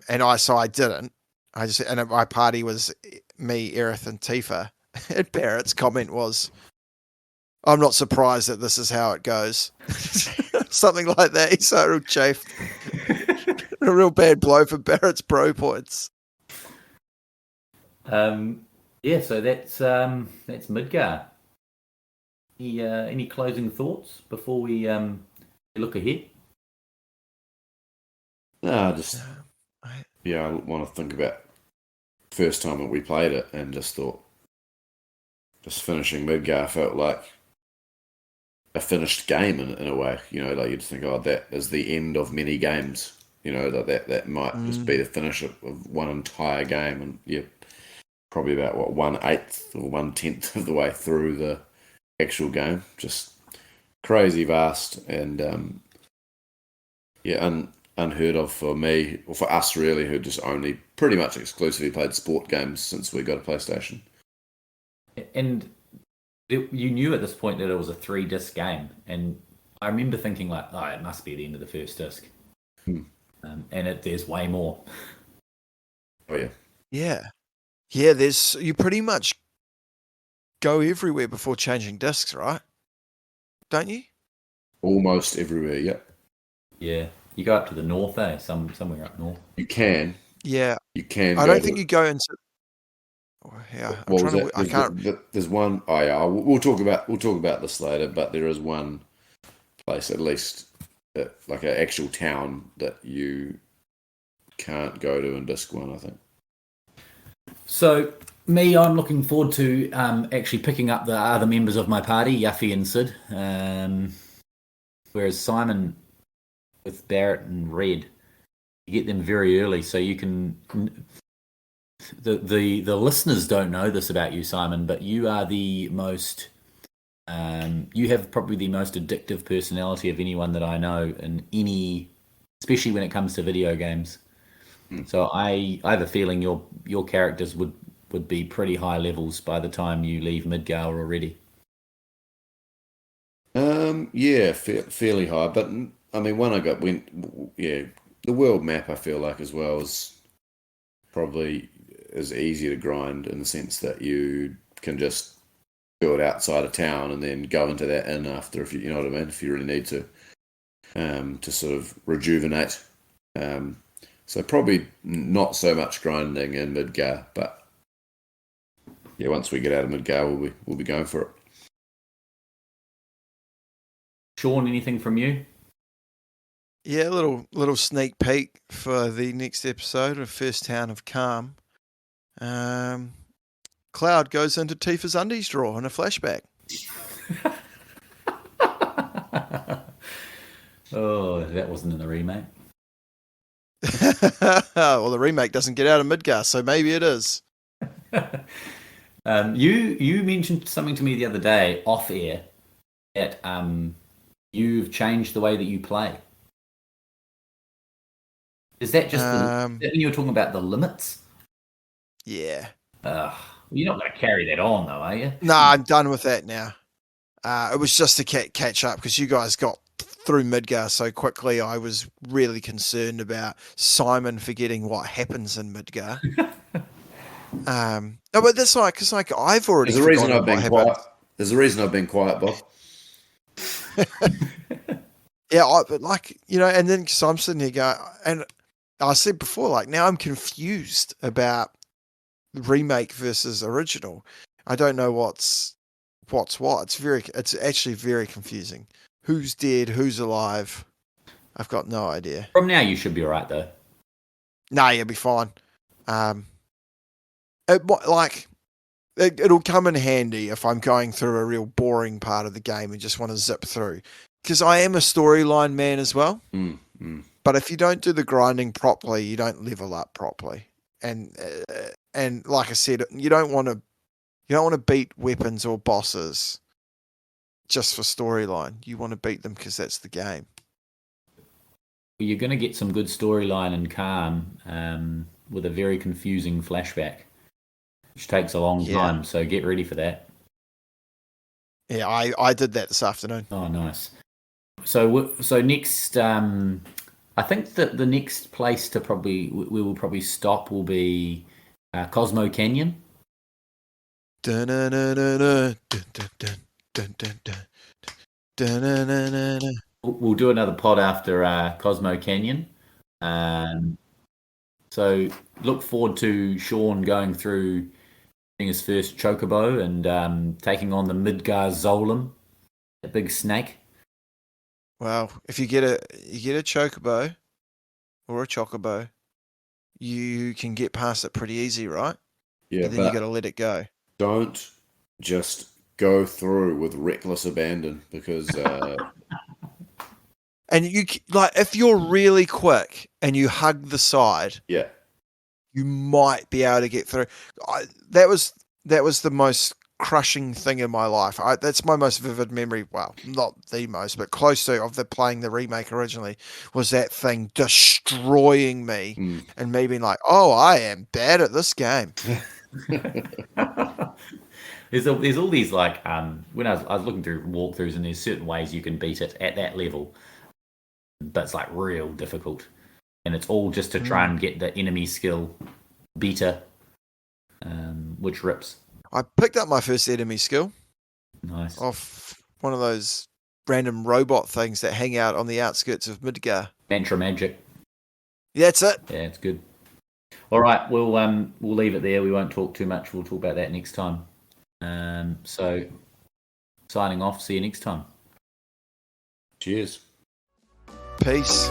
didn't. My party was me, Aerith, and Tifa. And Barrett's comment was, "I'm not surprised that this is how it goes." Something like that. He's so real chafed. A real bad blow for Barrett's pro points. So that's Midgar. Any closing thoughts before we look ahead? No, I want to think about first time that we played it, and just thought, just finishing Midgar felt like a finished game in a way. Like you'd think, oh, that is the end of many games. That might just be the finish of one entire game, and probably about 1/8 or 1/10 of the way through the actual game. Just crazy vast, and unheard of for me, or for us really, who just only pretty much exclusively played sport games since we got a PlayStation. And you knew at this point that it was a 3-disc game, and I remember thinking it must be the end of the first disc. And there's way more. Oh yeah. You pretty much go everywhere before changing discs, right? Don't you? Almost everywhere. Yeah, you go up to the north, somewhere up north. You can. Yeah. You can. I don't think you go into. Yeah, I can't. There's one. Oh yeah, we'll talk about this later. But there is one place, at least, like an actual town, that you can't go to in disc 1, I think. So I'm looking forward to actually picking up the other members of my party, Yuffie and Sid. whereas Simon with Barrett and Red, you get them very early, so you can. The listeners don't know this about you, Simon, but you are the most. You have probably the most addictive personality of anyone that I know in any, especially when it comes to video games. So I have a feeling your characters would be pretty high levels by the time you leave Midgar already. Yeah, fairly high, but I mean, the world map I feel like as well is easy to grind in the sense that you can just do it outside of town and then go into that inn after, if you know what I mean, if you really need to sort of rejuvenate. So probably not so much grinding in Midgar, but yeah, once we get out of Midgar, we'll be going for it. Sean, anything from you? Yeah, a little sneak peek for the next episode of First Town of Calm. Cloud goes into Tifa's undies drawer in a flashback. Oh, that wasn't in the remake. Well, the remake doesn't get out of Midgar, so maybe it is. You mentioned something to me the other day off air that you've changed the way that you play. Is that just when you were talking about the limits? Yeah. You're not going to carry that on, though, are you? No, I'm done with that now. It was just to catch up because you guys got through Midgar so quickly. I was really concerned about Simon forgetting what happens in Midgar. No, but that's like because I've already. There's a reason I've been quiet. There's a reason I've been quiet, Bob. Yeah, but and then because I'm sitting here going, and I said before, now I'm confused about remake versus original. I don't know what's what. It's actually very confusing. Who's dead? Who's alive? I've got no idea. From now, you should be all right, though. Nah, you'll be fine. It'll come in handy if I'm going through a real boring part of the game and just want to zip through. Because I am a storyline man as well. But if you don't do the grinding properly, you don't level up properly. And like I said, you don't want to beat weapons or bosses just for storyline. You want to beat them because that's the game. You're going to get some good storyline in Calm with a very confusing flashback, which takes a long time. So get ready for that. Yeah, I did that this afternoon. Oh, nice. So next, I think that the next place to we will probably stop will be Cosmo Canyon. We'll do another pod after Cosmo Canyon. So look forward to Sean going through his first chocobo and taking on the Midgar Zolam, that big snake. Well, if you get a chocobo or a chocobo, you can get past it pretty easy, right? Yeah, and then you got to let it go. Don't just go through with reckless abandon because. And you if you're really quick and you hug the side, you might be able to get through. That was the most crushing thing in my life. That's my most vivid memory. Well, not the most, but close to of playing the remake originally. Was that thing destroying me and me being like, "Oh, I am bad at this game." There's all these when I was looking through walkthroughs and there's certain ways you can beat it at that level. But it's real difficult, and it's all just to try and get the enemy skill beta, which rips. I picked up my first enemy skill. Nice. Off one of those random robot things that hang out on the outskirts of Midgar. Mantra magic. Yeah, that's it. Yeah, it's good. All right, we'll leave it there. We won't talk too much. We'll talk about that next time. So, signing off. See you next time. Cheers. Peace.